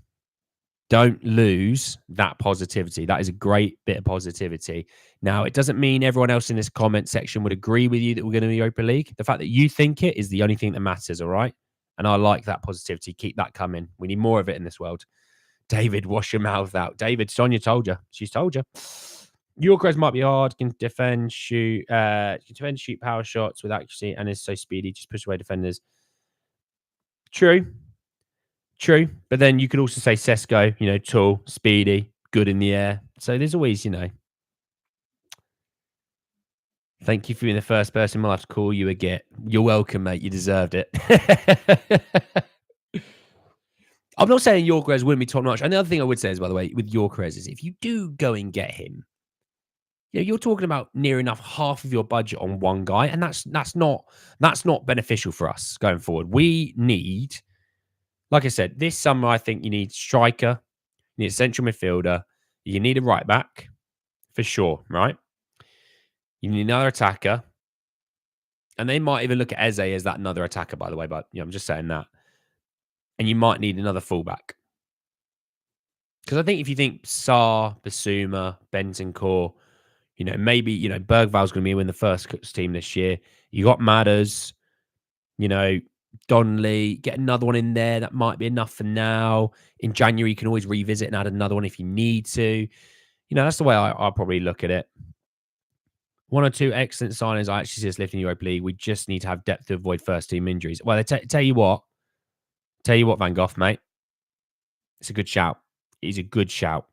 Don't lose that positivity. That is a great bit of positivity. Now, it doesn't mean everyone else in this comment section would agree with you that we're going to the Europa League. The fact that you think it is the only thing that matters, all right? And I like that positivity. Keep that coming. We need more of it in this world. David, wash your mouth out. David, Sonia told you. She's told you. Yorkerez might be hard. Can defend, shoot, power shots with accuracy, and is so speedy. Just push away defenders. True. But then you could also say Sesko, tall, speedy, good in the air. So there's always, Thank you for being the first person in my life to call you a git. You're welcome, mate. You deserved it. I'm not saying Yorkerez wouldn't be top notch. And the other thing I would say is, by the way, with Yorkerez is if you do go and get him, you're talking about near enough half of your budget on one guy, and that's not beneficial for us going forward. We need, like I said, this summer I think you need striker, You need a central midfielder. You need a right back for sure, right? You need another attacker. And they might even look at Eze as that another attacker, by the way. But I'm just saying that. And you might need another fullback. Because I think if you think Sarr, Basuma, Bentancur, maybe, Bergval's going to be in the first team this year. You got Matters, Donnelly, get another one in there. That might be enough for now. In January, you can always revisit and add another one if you need to. That's the way I'll probably look at it. One or two excellent signings I actually see us lifting Europa League. We just need to have depth to avoid first-team injuries. Well, tell you what, Van Gogh, mate. It's a good shout. It's a good shout.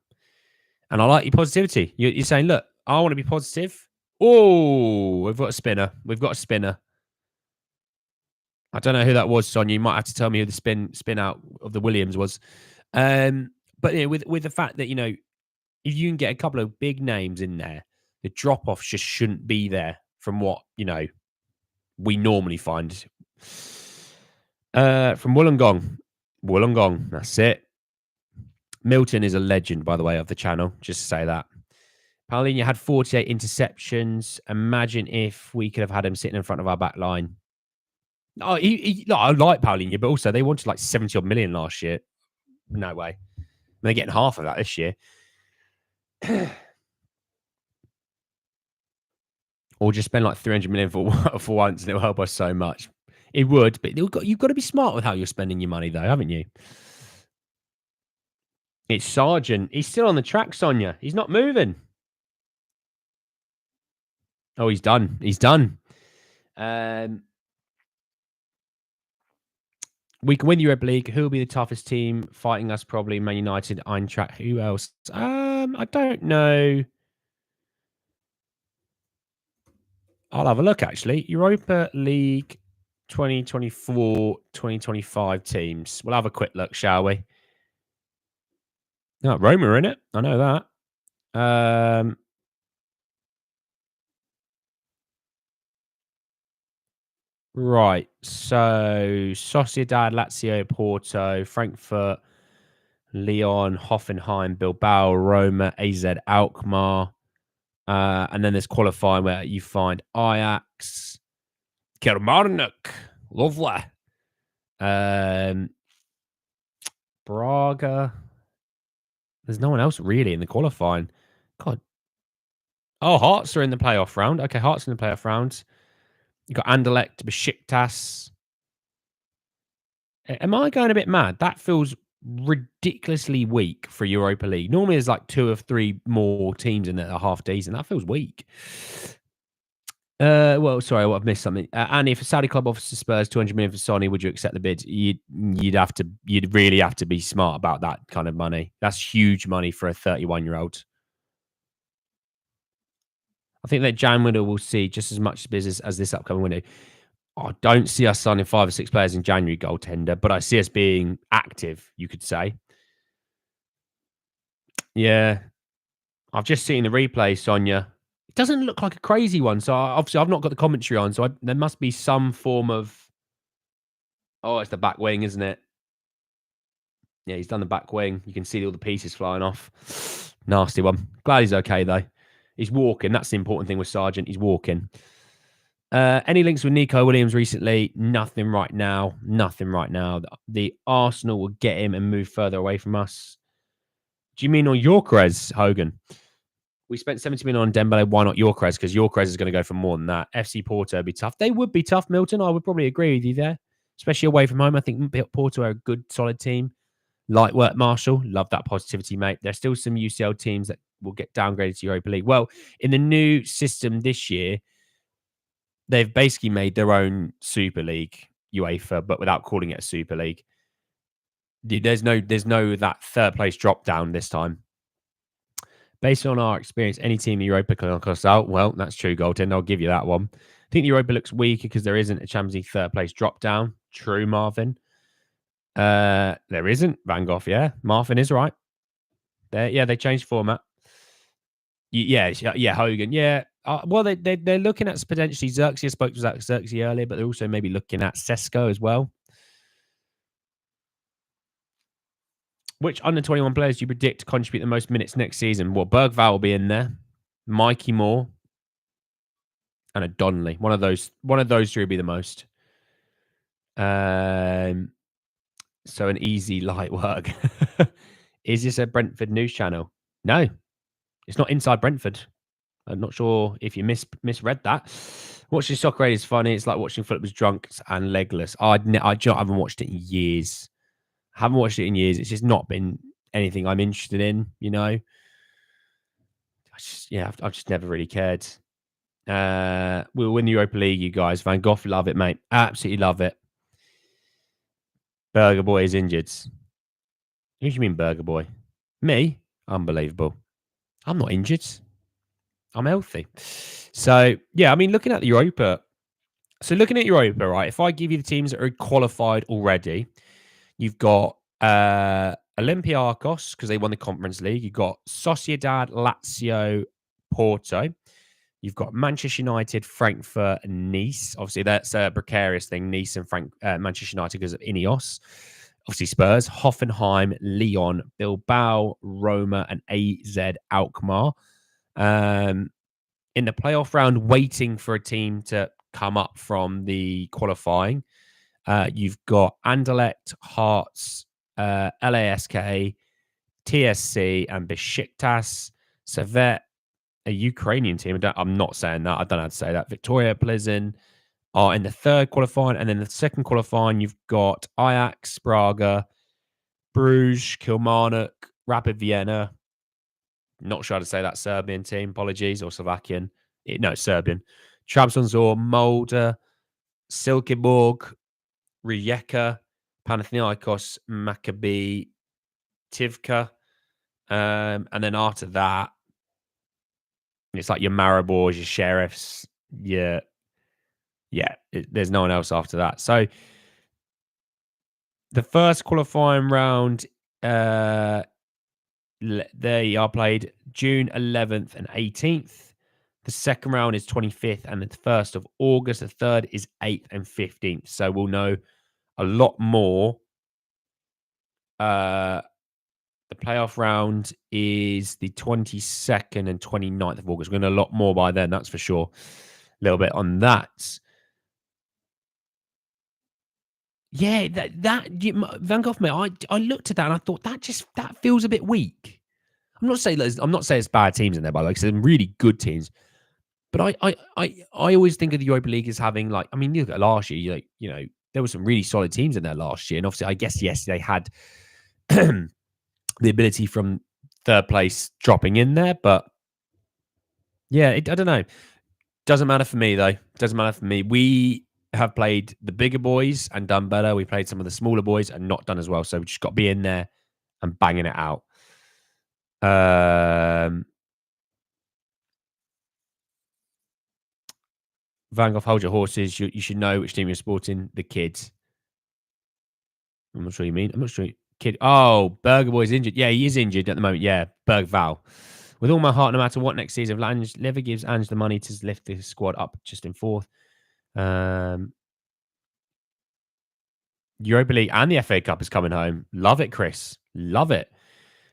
And I like your positivity. You're saying, look, I want to be positive. Oh, we've got a spinner. I don't know who that was, Sonia. You might have to tell me who the spin out of the Williams was. But with the fact that, if you can get a couple of big names in there, the drop-off just shouldn't be there from what, we normally find. From Wollongong. That's it. Milton is a legend, by the way, of the channel. Just to say that. Paulinho had 48 interceptions. Imagine if we could have had him sitting in front of our back line. Oh, I like Paulinho, but also they wanted like 70 odd million last year. No way. They're getting half of that this year. Or just spend like 300 million for once and it'll help us so much. It would, but you've got to be smart with how you're spending your money, though, haven't you? It's Sargent. He's still on the track, Sonia. He's not moving. Oh, he's done. We can win the Europa League. Who will be the toughest team fighting us? Probably Man United, Eintracht. Who else? I don't know. I'll have a look, actually. Europa League 2024-2025 teams. We'll have a quick look, shall we? No, Roma are in it. I know that. Right. So, Sociedad, Lazio, Porto, Frankfurt, Lyon, Hoffenheim, Bilbao, Roma, AZ, Alkmaar. And then there's qualifying where you find Ajax, Kilmarnock, lovely. Braga. There's no one else really in the qualifying. God. Oh, Hearts are in the playoff round. Okay, Hearts in the playoff round. You've got Anderlecht, Besiktas. Am I going a bit mad? That feels ridiculously weak for Europa League. Normally there's like 2 or 3 more teams in there that are half decent. That feels weak. Well, sorry, I've missed something. And if a Saudi club offers to Spurs 200 million for Sonny, would you accept the bid? You'd really have to be smart about that kind of money. That's huge money for a 31-year-old. I think that Jan window will see just as much business as this upcoming window. I don't see us signing 5 or 6 players in January, goaltender, but I see us being active, you could say. Yeah. I've just seen the replay, Sonia. It doesn't look like a crazy one. So obviously I've not got the commentary on. So there must be some form of... Oh, it's the back wing, isn't it? Yeah, he's done the back wing. You can see all the pieces flying off. Nasty one. Glad he's okay, though. He's walking. That's the important thing with Sargent. He's walking. Any links with Nico Williams recently? Nothing right now. The Arsenal will get him and move further away from us. Do you mean on Gyökeres, Hogan? We spent 70 million on Dembele. Why not Gyökeres? Because Gyökeres is going to go for more than that. FC Porto would be tough. They would be tough, Milton. I would probably agree with you there. Especially away from home. I think Porto are a good, solid team. Light work, Marshall. Love that positivity, mate. There's still some UCL teams that will get downgraded to Europa League. Well, in the new system this year, they've basically made their own Super League, UEFA, but without calling it a Super League. There's no that third place drop down this time. Based on our experience, any team in the Europa can knock us out. Well, that's true, goaltender. I'll give you that one. I think the Europa looks weaker because there isn't a Champions League third place drop down. True, Marvin. There isn't, Van Gogh. Yeah, Marvin is right. They changed format. Yeah, Hogan. Yeah. Well, they're looking at potentially Zirkzee. I spoke to Zirkzee earlier, but they're also maybe looking at Sesko as well. Which under 21 players do you predict to contribute the most minutes next season? Well, Bergvall will be in there, Mikey Moore, and a Donnelly. One of those three will be the most. So an easy light work. Is this a Brentford news channel? No, it's not Inside Brentford. I'm not sure if you misread that. Watching Soccer Aid is funny. It's like watching Philip drunk and legless. I haven't watched it in years. It's just not been anything I'm interested in, you know. I've just never really cared. We'll win the Europa League, you guys. Van Gogh, love it, mate. Absolutely love it. Burger Boy is injured. Who do you mean, Burger Boy? Me? Unbelievable. I'm not injured. I'm healthy. So, yeah, I mean, looking at Europa, right, if I give you the teams that are qualified already, you've got Olympiacos, because they won the Conference League. You've got Sociedad, Lazio, Porto. You've got Manchester United, Frankfurt, and Nice. Obviously, that's a precarious thing, Nice and Manchester United, because of Ineos. Obviously, Spurs, Hoffenheim, Lyon, Bilbao, Roma, and AZ Alkmaar. In the playoff round, waiting for a team to come up from the qualifying, you've got Anderlecht, Hearts, LASK, TSC, and Besiktas. Servette, a Ukrainian team. I'm not saying that. I don't know how to say that. Victoria Plzeň are in the third qualifying. And then the second qualifying, you've got Ajax, Braga, Bruges, Kilmarnock, Rapid Vienna. Not sure how to say that Serbian team. Apologies. Or Slovakian. No, Serbian. Trabzonspor, Molde, Silkeborg, Rijeka, Panathinaikos, Maccabi, Tivka. And then after that, it's like your Maribors, your Sheriffs. Yeah. There's no one else after that. So the first qualifying round, they are played June 11th and 18th. The second round is 25th and the 1st of August. The third is 8th and 15th. So we'll know a lot more. The playoff round is the 22nd and 29th of August. We're going to know a lot more by then, that's for sure. A little bit on that. Yeah, Van Gogh, mate. I looked at that and I thought that feels a bit weak. I'm not saying it's bad teams in there, by the way, because they're really good teams. But I always think of the Europa League as having, like, I mean, you look at last year, there were some really solid teams in there last year, and obviously, I guess yes, they had the ability from third place dropping in there, but yeah, I don't know. Doesn't matter for me though. Doesn't matter for me. We have played the bigger boys and done better. We played some of the smaller boys and not done as well. So we just got to be in there and banging it out. Van Gogh, hold your horses. You should know which team you're supporting. The kids. I'm not sure you mean. I'm not sure. Kid. Oh, Burger Boy's injured. Yeah, he is injured at the moment. Yeah, Bergvall. With all my heart, no matter what next season, if Lever gives Ange the money to lift the squad up just in fourth. Europa League and the FA Cup is coming home. Love it, Chris. Love it.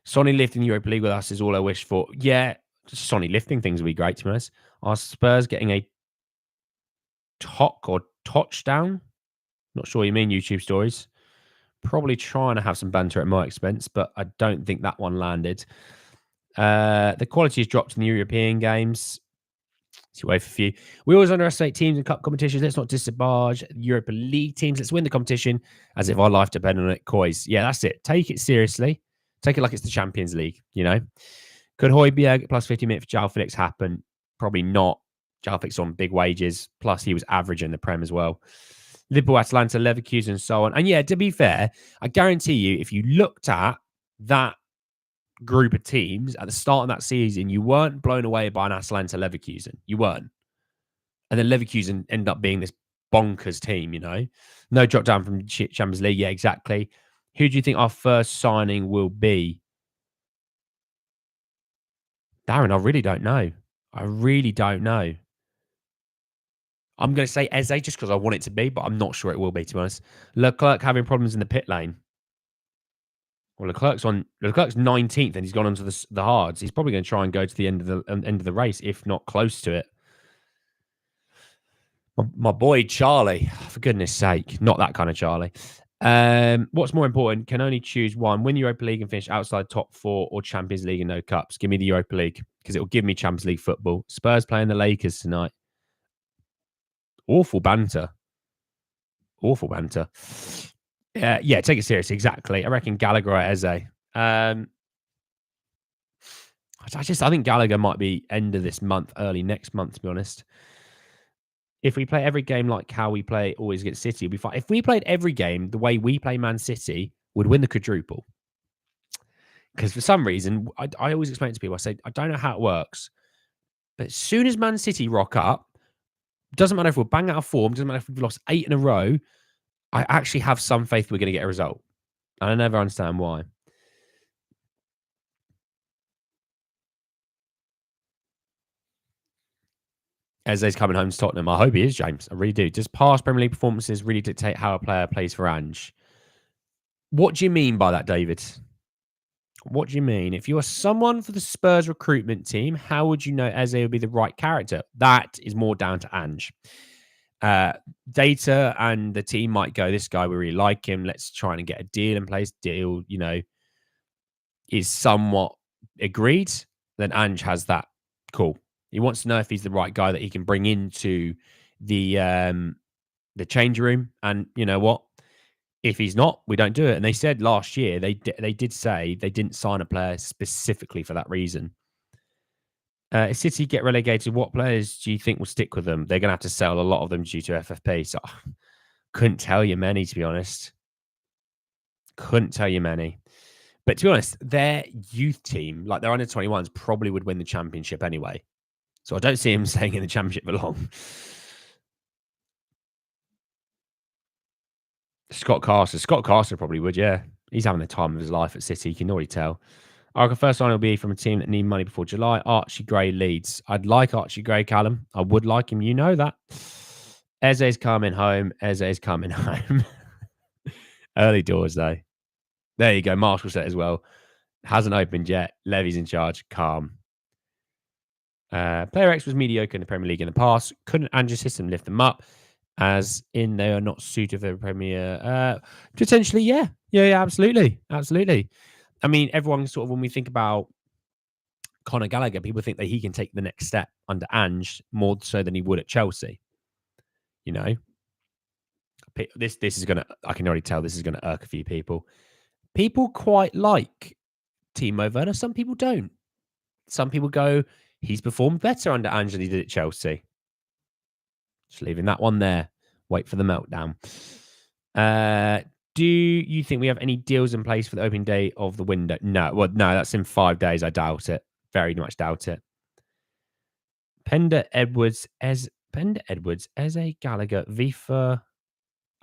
Sonny lifting the Europa League with us is all I wish for. Yeah, Sonny lifting things would be great, to be honest. Are Spurs getting a touchdown? Not sure you mean YouTube stories. Probably trying to have some banter at my expense, but I don't think that one landed. The quality has dropped in the European games. Let's wait for a few. We always underestimate teams in cup competitions. Let's not disadvantage Europa League teams. Let's win the competition as if our life depended on it. Coys. Yeah, that's it. Take it seriously. Take it like it's the Champions League, you know? Could Højbjerg plus 50 minutes for João Felix happen? Probably not. João Felix on big wages. Plus, he was average in the Prem as well. Liverpool, Atalanta, Leverkusen, and so on. And yeah, to be fair, I guarantee you, if you looked at that group of teams at the start of that season, you weren't blown away by an Atalanta Leverkusen. You weren't. And then Leverkusen ended up being this bonkers team, you know? No drop down from Champions League. Yeah, exactly. Who do you think our first signing will be? Darren, I really don't know. I'm going to say Eze just because I want it to be, but I'm not sure it will be, to be honest. Leclerc having problems in the pit lane. Well, Leclerc's 19th, and he's gone onto the hards. He's probably going to try and go to the end of the race, if not close to it. My boy Charlie, for goodness sake, not that kind of Charlie. What's more important? Can only choose one: win the Europa League and finish outside top 4, or Champions League and no cups. Give me the Europa League because it will give me Champions League football. Spurs playing the Lakers tonight. Awful banter. Awful banter. Yeah, take it seriously. Exactly. I reckon Gallagher or Eze. I think Gallagher might be end of this month, early next month, to be honest. If we play every game like how we play always against City, we'll be fine. If we played every game the way we play Man City, we'd win the quadruple. Because for some reason, I always explain it to people, I say, I don't know how it works, but as soon as Man City rock up, doesn't matter if we're bang out of form, doesn't matter if we've lost 8 in a row, I actually have some faith we're going to get a result. And I never understand why. Eze's coming home to Tottenham. I hope he is, James. I really do. Does past Premier League performances really dictate how a player plays for Ange? What do you mean by that, David? What do you mean? If you are someone for the Spurs recruitment team, how would you know Eze would be the right character? That is more down to Ange. Data and the team might go, this guy, we really like him. Let's try and get a deal in place. Deal, is somewhat agreed. Then Ange has that. Cool. He wants to know if he's the right guy that he can bring into the change room. And you know what? If he's not, we don't do it. And they said last year, they did say they didn't sign a player specifically for that reason. If City get relegated, what players do you think will stick with them? They're going to have to sell a lot of them due to FFP. So couldn't tell you many, to be honest. Couldn't tell you many. But to be honest, their youth team, like their under-21s, probably would win the championship anyway. So I don't see him staying in the championship for long. Scott Carson probably would, yeah. He's having the time of his life at City. You can already tell. I reckon first sign will be from a team that need money before July. Archie Gray leads. I'd like Archie Gray, Callum. I would like him. You know that. Eze's coming home. Eze's coming home. Early doors, though. There you go. Marshall set as well. Hasn't opened yet. Levy's in charge. Calm. Player X was mediocre in the Premier League in the past. Couldn't Ange's system lift them up? As in, they are not suited for the Premier. Potentially, yeah. Yeah, absolutely. Absolutely. I mean, everyone sort of, when we think about Conor Gallagher, people think that he can take the next step under Ange more so than he would at Chelsea. You know, this is going to, I can already tell this is going to irk a few people. People quite like Timo Werner. Some people don't. Some people go, he's performed better under Ange than he did at Chelsea. Just leaving that one there. Wait for the meltdown. Do you think we have any deals in place for the opening day of the window? No. Well, no, that's in 5 days. I doubt it. Very much doubt it. Pender Edwards, Eze Gallagher, Vifa.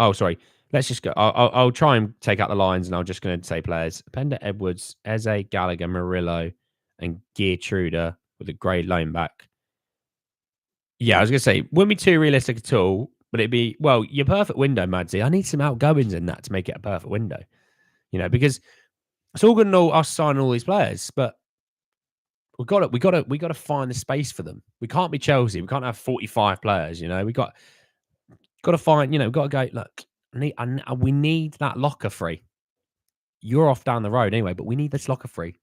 Oh, sorry. Let's just go. I'll try and take out the lines, and I'm just going to say players. Pender Edwards, Eze Gallagher, Murillo, and Geertruida with a grey loan back. Yeah, I was going to say, wouldn't be too realistic at all, but it'd be, well, your perfect window, Madsy. I need some outgoings in that to make it a perfect window. Because it's all good and all us signing all these players, but we got to find the space for them. We can't be Chelsea. We can't have 45 players. We got to find. We've got to go. Look, we need that locker free. You're off down the road anyway, but we need this locker free.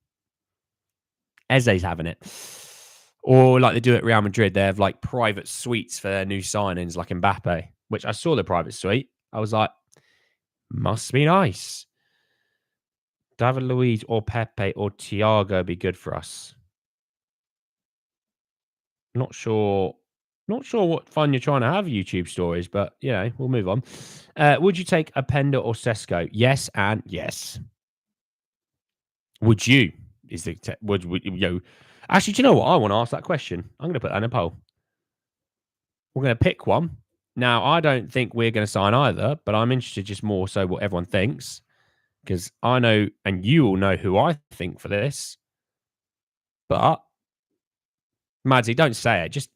Eze's having it. Or like they do at Real Madrid, they have like private suites for their new signings, like Mbappe, which I saw the private suite. I was like, must be nice. David Luiz or Pepe or Thiago be good for us. Not sure what fun you're trying to have YouTube stories, but we'll move on. Would you take a Pender or Sesko? Yes and yes. Would you? Would Actually, do you know what? I want to ask that question. I'm going to put that in a poll. We're going to pick one. Now, I don't think we're going to sign either, but I'm interested just more so what everyone thinks, because I know, and you all know who I think for this. But, Madsy, don't say it. Just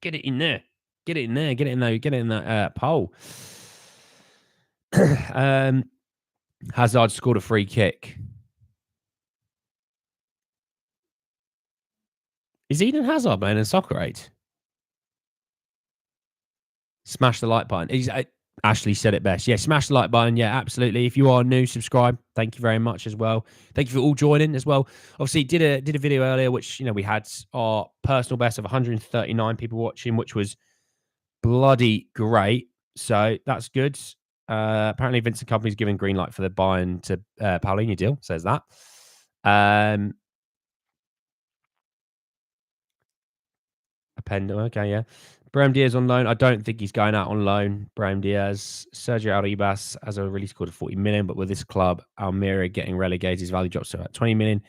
get it in there. Get it in there. Get it in there. Get it in that poll. Hazard scored a free kick. Is Eden Hazard playing in Soccer 8? Smash the like button. Ashley said it best. Yeah, smash the like button. Yeah, absolutely. If you are new, subscribe. Thank you very much as well. Thank you for all joining as well. Obviously, did a video earlier, which we had our personal best of 139 people watching, which was bloody great. So that's good. Apparently, Vincent Company's giving green light for the Bayern to Paulinho deal. Says that. Appendo. Okay, yeah. Brahim Diaz on loan. I don't think he's going out on loan. Brahim Diaz. Sergio Arribas has a release scored 40 million, but with this club, Almeria getting relegated, his value drops to about 20 million.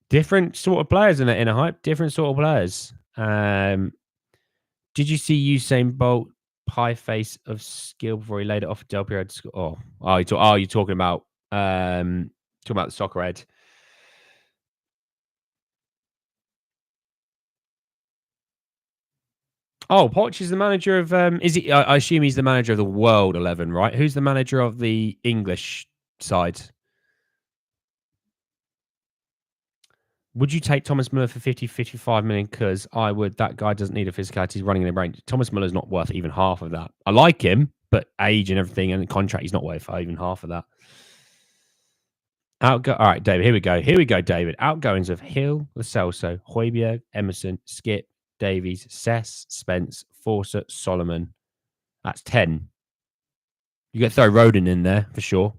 Different sort of players in a hype. Different sort of players. Did you see Usain Bolt pie face of skill before he laid it off Del Piero? You're talking about the soccer head. Oh, Poch is the manager of. Is he? I assume he's the manager of the World 11, right? Who's the manager of the English side? Would you take Thomas Muller for 50, 55 million? Because I would. That guy doesn't need a physicality. He's running in a range. Thomas Muller's not worth even half of that. I like him, but age and everything and the contract, he's not worth even half of that. All right, David. Here we go. David. Outgoings of Hill, Lo Celso, Højbjerg, Emerson, Skip, Davies, Cess, Spence, Fawcett, Solomon. That's 10. You got to throw Rodin in there for sure.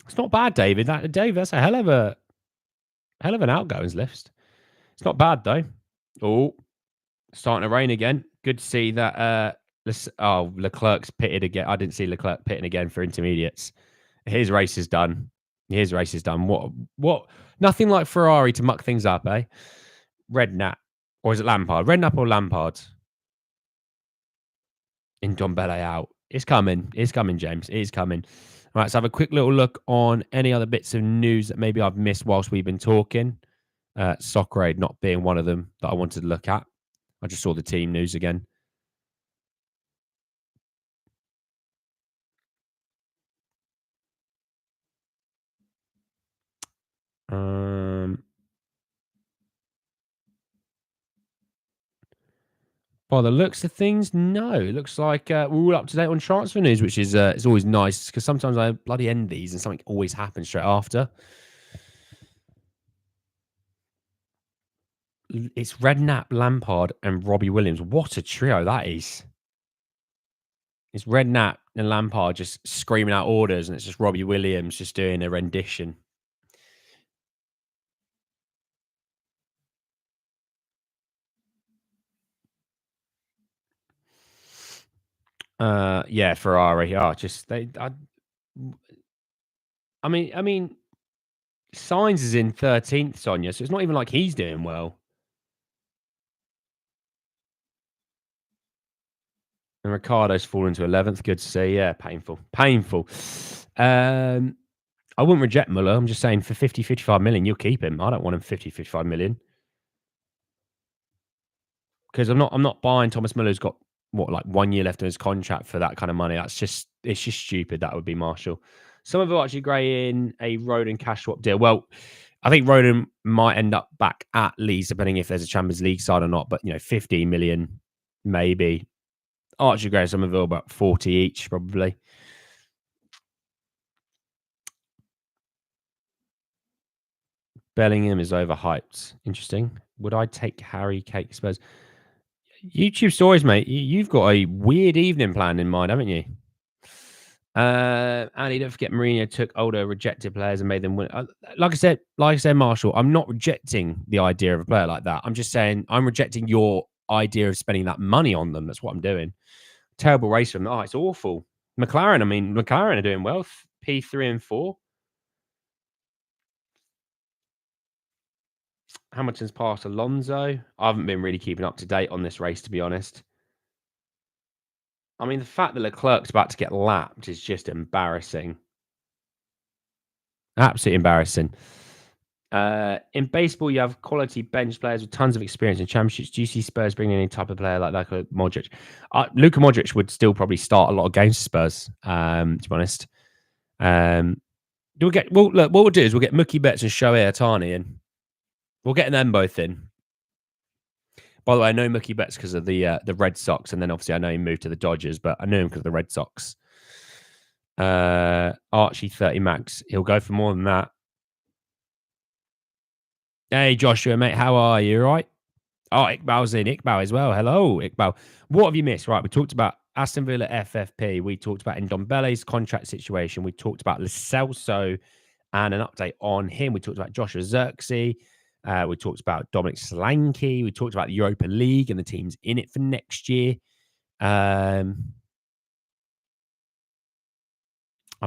It's not bad, David. That's a hell of an outgoings list. It's not bad though. Oh, starting to rain again. Good to see that. Leclerc's pitted again. I didn't see Leclerc pitting again for intermediates. His race is done. What? Nothing like Ferrari to muck things up, eh? Redknapp. Or is it Lampard? Redknapp or Lampard? Ndombele out. It's coming. It's coming, James. It is coming. All right, let's have a quick little look on any other bits of news that maybe I've missed whilst we've been talking. Soccer Aid not being one of them that I wanted to look at. I just saw the team news again. By the looks of things, no. It looks like we're all up to date on transfer news, which is it's always nice because sometimes I bloody end these and something always happens straight after. It's Redknapp, Lampard, and Robbie Williams. What a trio that is! It's Redknapp and Lampard just screaming out orders, and it's just Robbie Williams just doing a rendition. Yeah, Ferrari. I mean, Sainz is in 13th, Sonia, so it's not even like he's doing well. And Ricardo's fallen to 11th. Good to see. Yeah, painful. I wouldn't reject Muller. I'm just saying for 50, 55 million, you'll keep him. I don't want him 50, 55 million. Because I'm not buying Thomas Muller's got like 1 year left on his contract for that kind of money. It's just stupid. That would be Marshall. Some of it actually grey in a Rodin cash swap deal. Well, I think Rodin might end up back at Leeds, depending if there's a Champions League side or not. But 15 million, maybe. Archie Gray, Somerville, about 40 each, probably. Bellingham is overhyped. Interesting. Would I take Harry Kane Spurs? YouTube stories, mate. You've got a weird evening plan in mind, haven't you? Andy, don't forget Mourinho took older rejected players and made them win. Like I said, Marshall, I'm not rejecting the idea of a player like that. I'm just saying I'm rejecting your idea of spending that money on them. That's what I'm doing. Terrible race from them. Oh, it's awful. McLaren are doing well. P3 and 4. Hamilton's past Alonso. I haven't been really keeping up to date on this race, to be honest. I mean, the fact that Leclerc's about to get lapped is just embarrassing. Absolutely embarrassing. In baseball, you have quality bench players with tons of experience in championships. Do you see Spurs bringing any type of player like a Modric? Luka Modric would still probably start a lot of games for Spurs, to be honest. Look, what we'll do is we'll get Mookie Betts and Shohei Ohtani in. We'll get them both in. By the way, I know Mookie Betts because of the Red Sox, and then obviously I know he moved to the Dodgers, but I knew him because of the Red Sox. Archie 30 max. He'll go for more than that. Hey, Joshua, mate, how are you? All right? Oh, Iqbal's in. Iqbal as well. Hello, Iqbal. What have you missed? Right, we talked about Aston Villa FFP. We talked about Ndombele's contract situation. We talked about Lo Celso and an update on him. We talked about Joshua Zirkzee. We talked about Dominic Solanke. We talked about the Europa League and the teams in it for next year. I'm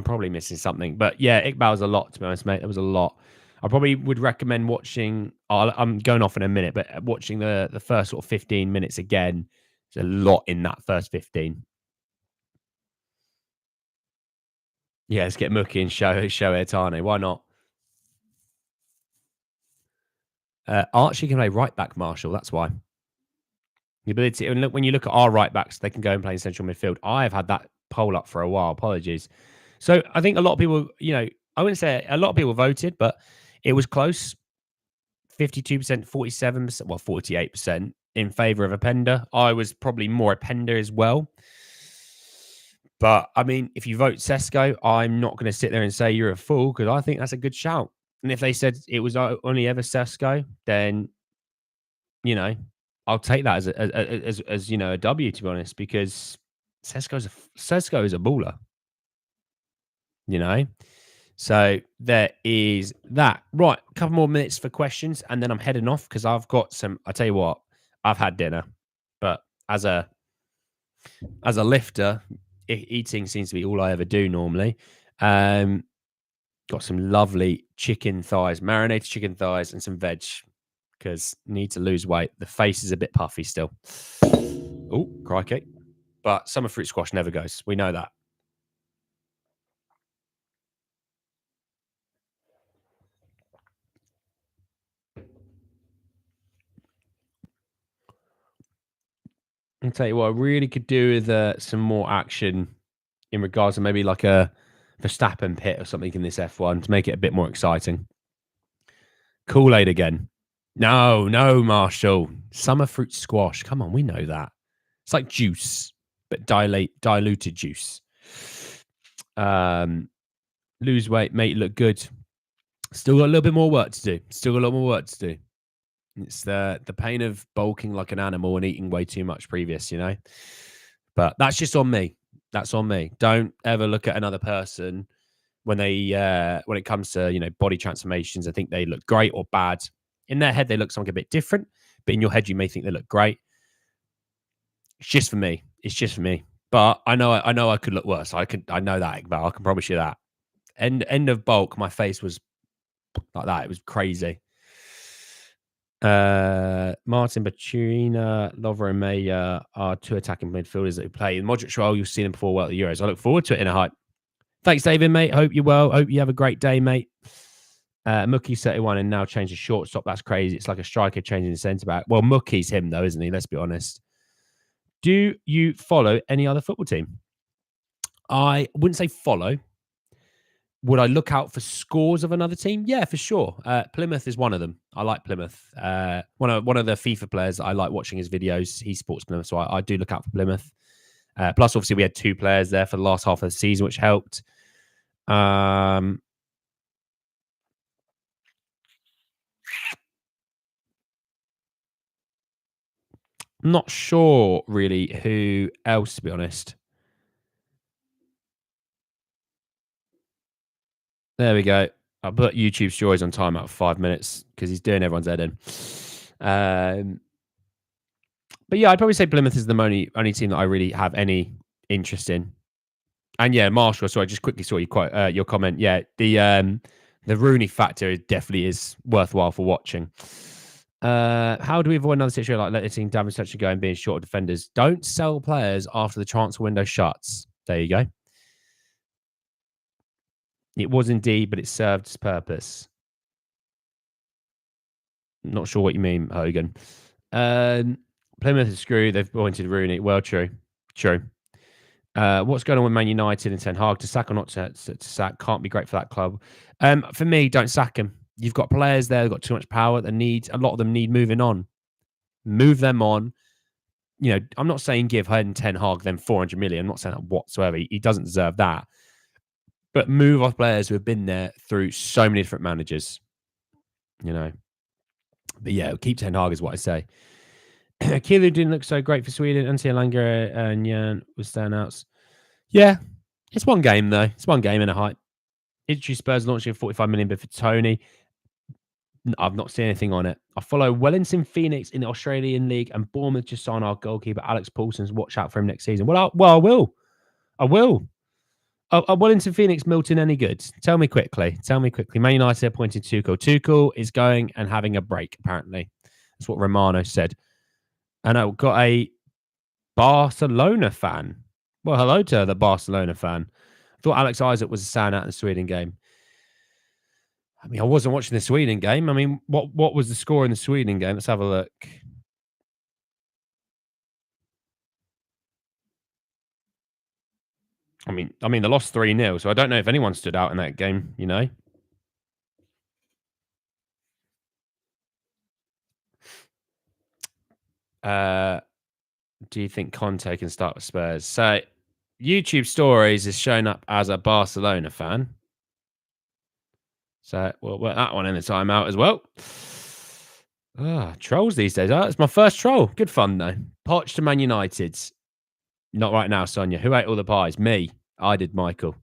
probably missing something, but yeah, Iqbal's a lot, to be honest, mate. There was a lot. I probably would recommend watching. I'm going off in a minute, but watching the first sort of 15 minutes again. There's a lot in that first 15. Yeah, let's get Mookie and show Ohtani. Why not? Archie can play right back, Marshall. That's why. The ability, and look, when you look at our right backs, they can go and play in central midfield. I've had that poll up for a while. Apologies. So I think a lot of people, I wouldn't say a lot of people voted, but it was close. 52%, 47%, well, 48% in favour of Openda. I was probably more Openda as well. But I mean, if you vote Sesko, I'm not going to sit there and say you're a fool because I think that's a good shout. And if they said it was only ever Sesko, then I'll take that as a W, to be honest, because Sesko is a baller. So there is that. Right, a couple more minutes for questions, and then I'm heading off because I've got some. I tell you what, I've had dinner, but as a lifter, eating seems to be all I ever do normally. Got some lovely chicken thighs, marinated chicken thighs, and some veg because need to lose weight. The face is a bit puffy still. Oh, crikey! But summer fruit squash never goes. We know that. I'll tell you what, I really could do with some more action in regards to maybe like a Verstappen pit or something in this F1 to make it a bit more exciting. Kool-Aid again. No, Marshall. Summer fruit squash. Come on, we know that. It's like juice, but diluted juice. Lose weight, make it look good. Still got a little bit more work to do. It's the pain of bulking like an animal and eating way too much previous, But that's just on me. That's on me. Don't ever look at another person when it comes to body transformations and think they look great or bad. In their head, they look something a bit different, but in your head, you may think they look great. It's just for me. But I know I could look worse. I know that, Iqbal. I can promise you that. End of bulk, my face was like that. It was crazy. Martin Baturina, Lovro Meyer are two attacking midfielders that play in Modric role. You've seen them before well at the Euros. I look forward to it in a hype. Thanks, David, mate. Hope you're well. Hope you have a great day, mate. Mookie's 31 and now changed to shortstop. That's crazy. It's like a striker changing the centre back. Well, Mookie's him, though, isn't he? Let's be honest. Do you follow any other football team? I wouldn't say follow. Would I look out for scores of another team? Yeah, for sure. Plymouth is one of them. I like Plymouth. One of the FIFA players, I like watching his videos. He supports Plymouth, so I do look out for Plymouth. Plus, obviously, we had two players there for the last half of the season, which helped. I'm not sure really who else, to be honest. There we go. I'll put YouTube stories on timeout for 5 minutes because he's doing everyone's head in. But yeah, I'd probably say Plymouth is the only team that I really have any interest in. And yeah, Marshall. So I just quickly saw your comment. Yeah, the Rooney factor definitely is worthwhile for watching. How do we avoid another situation like letting damage such a go and being short of defenders? Don't sell players after the transfer window shuts. There you go. It was indeed, but it served its purpose. Not sure what you mean, Hogan. Plymouth is screwed. They've pointed Rooney. Well, true. True. What's going on with Man United and Ten Hag? To sack or not to sack? Can't be great for that club. For me, don't sack him. You've got players there. They've got too much power. A lot of them need moving on. Move them on. I'm not saying give Ten Hag them 400 million. I'm not saying that whatsoever. He doesn't deserve that. But move off players who have been there through so many different managers. But yeah, keep Ten Hag is what I say. Kielu didn't look so great for Sweden. Antti Langer and Jan was standouts. Yeah, it's one game though. It's one game and a hype. Italy Spurs launching a 45 million bid for Tony. I've not seen anything on it. I follow Wellington Phoenix in the Australian League and Bournemouth just signed our goalkeeper Alex Paulson's. Watch out for him next season. Well, I will. Are Wellington Phoenix Milton any good? Tell me quickly. Man United appointed Tuchel. Tuchel is going and having a break, apparently. That's what Romano said. And I've got a Barcelona fan. Well, hello to the Barcelona fan. I thought Alex Isaac was a standout in the Sweden game. I mean, I wasn't watching the Sweden game. I mean, what was the score in the Sweden game? Let's have a look. I mean, they lost 3-0, so I don't know if anyone stood out in that game, Do you think Conte can start with Spurs? So, YouTube Stories is showing up as a Barcelona fan. So, we'll work that one in the timeout as well. Trolls these days. It's my first troll. Good fun, though. Poch to Man United. Not right now, Sonia. Who ate all the pies? Me. I did, Michael.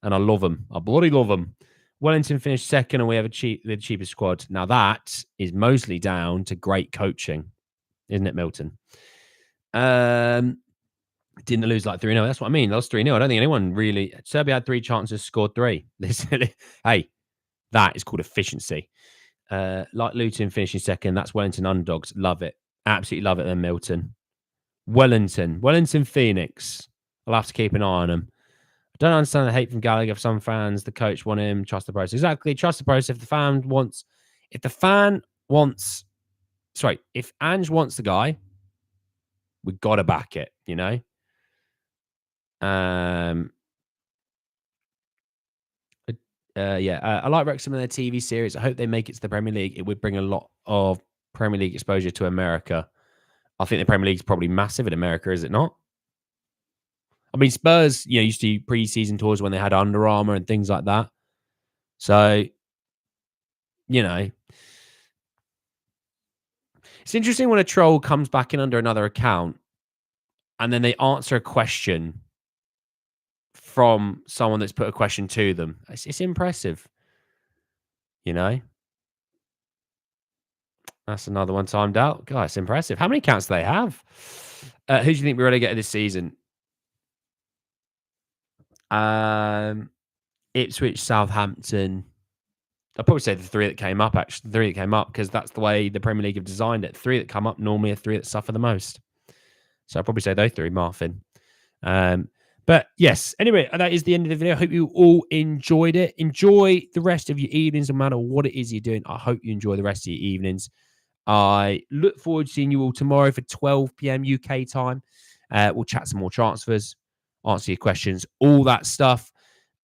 And I love them. I bloody love them. Wellington finished second, and we have the cheapest squad. Now, that is mostly down to great coaching, isn't it, Milton? Didn't lose like 3-0. That's what I mean. Lost 3-0. I don't think anyone really... Serbia had 3 chances, scored 3. Hey, that is called efficiency. Like Luton finishing second. That's Wellington underdogs. Love it. Absolutely love it then, Milton. Wellington Phoenix. I'll have to keep an eye on them. I don't understand the hate from Gallagher for some fans. The coach want him. Trust the process. Exactly. Trust the process. If Ange wants the guy, we've got to back it, I like Wrexham in their TV series. I hope they make it to the Premier League. It would bring a lot of Premier League exposure to America. I think the Premier League is probably massive in America, is it not? I mean, Spurs, used to do pre-season tours when they had Under Armour and things like that. So, it's interesting when a troll comes back in under another account and then they answer a question from someone that's put a question to them. It's impressive, That's another one timed out. God, it's impressive. How many accounts do they have? Who do you think we're going to get this season? Ipswich, Southampton. I'll probably say the 3 that came up, actually. The 3 that came up, because that's the way the Premier League have designed it. 3 that come up normally are 3 that suffer the most. So I'll probably say those 3, Marfin. But yes, anyway, that is the end of the video. I hope you all enjoyed it. Enjoy the rest of your evenings, no matter what it is you're doing. I hope you enjoy the rest of your evenings. I look forward to seeing you all tomorrow for 12 p.m. UK time. We'll chat some more transfers, answer your questions, all that stuff.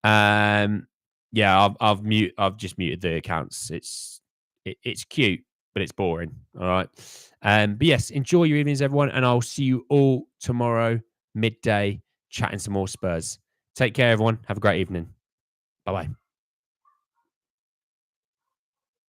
Yeah, I've just muted the accounts. It's cute, but it's boring. All right. But yes, enjoy your evenings, everyone, and I'll see you all tomorrow midday chatting some more Spurs. Take care, everyone. Have a great evening. Bye-bye.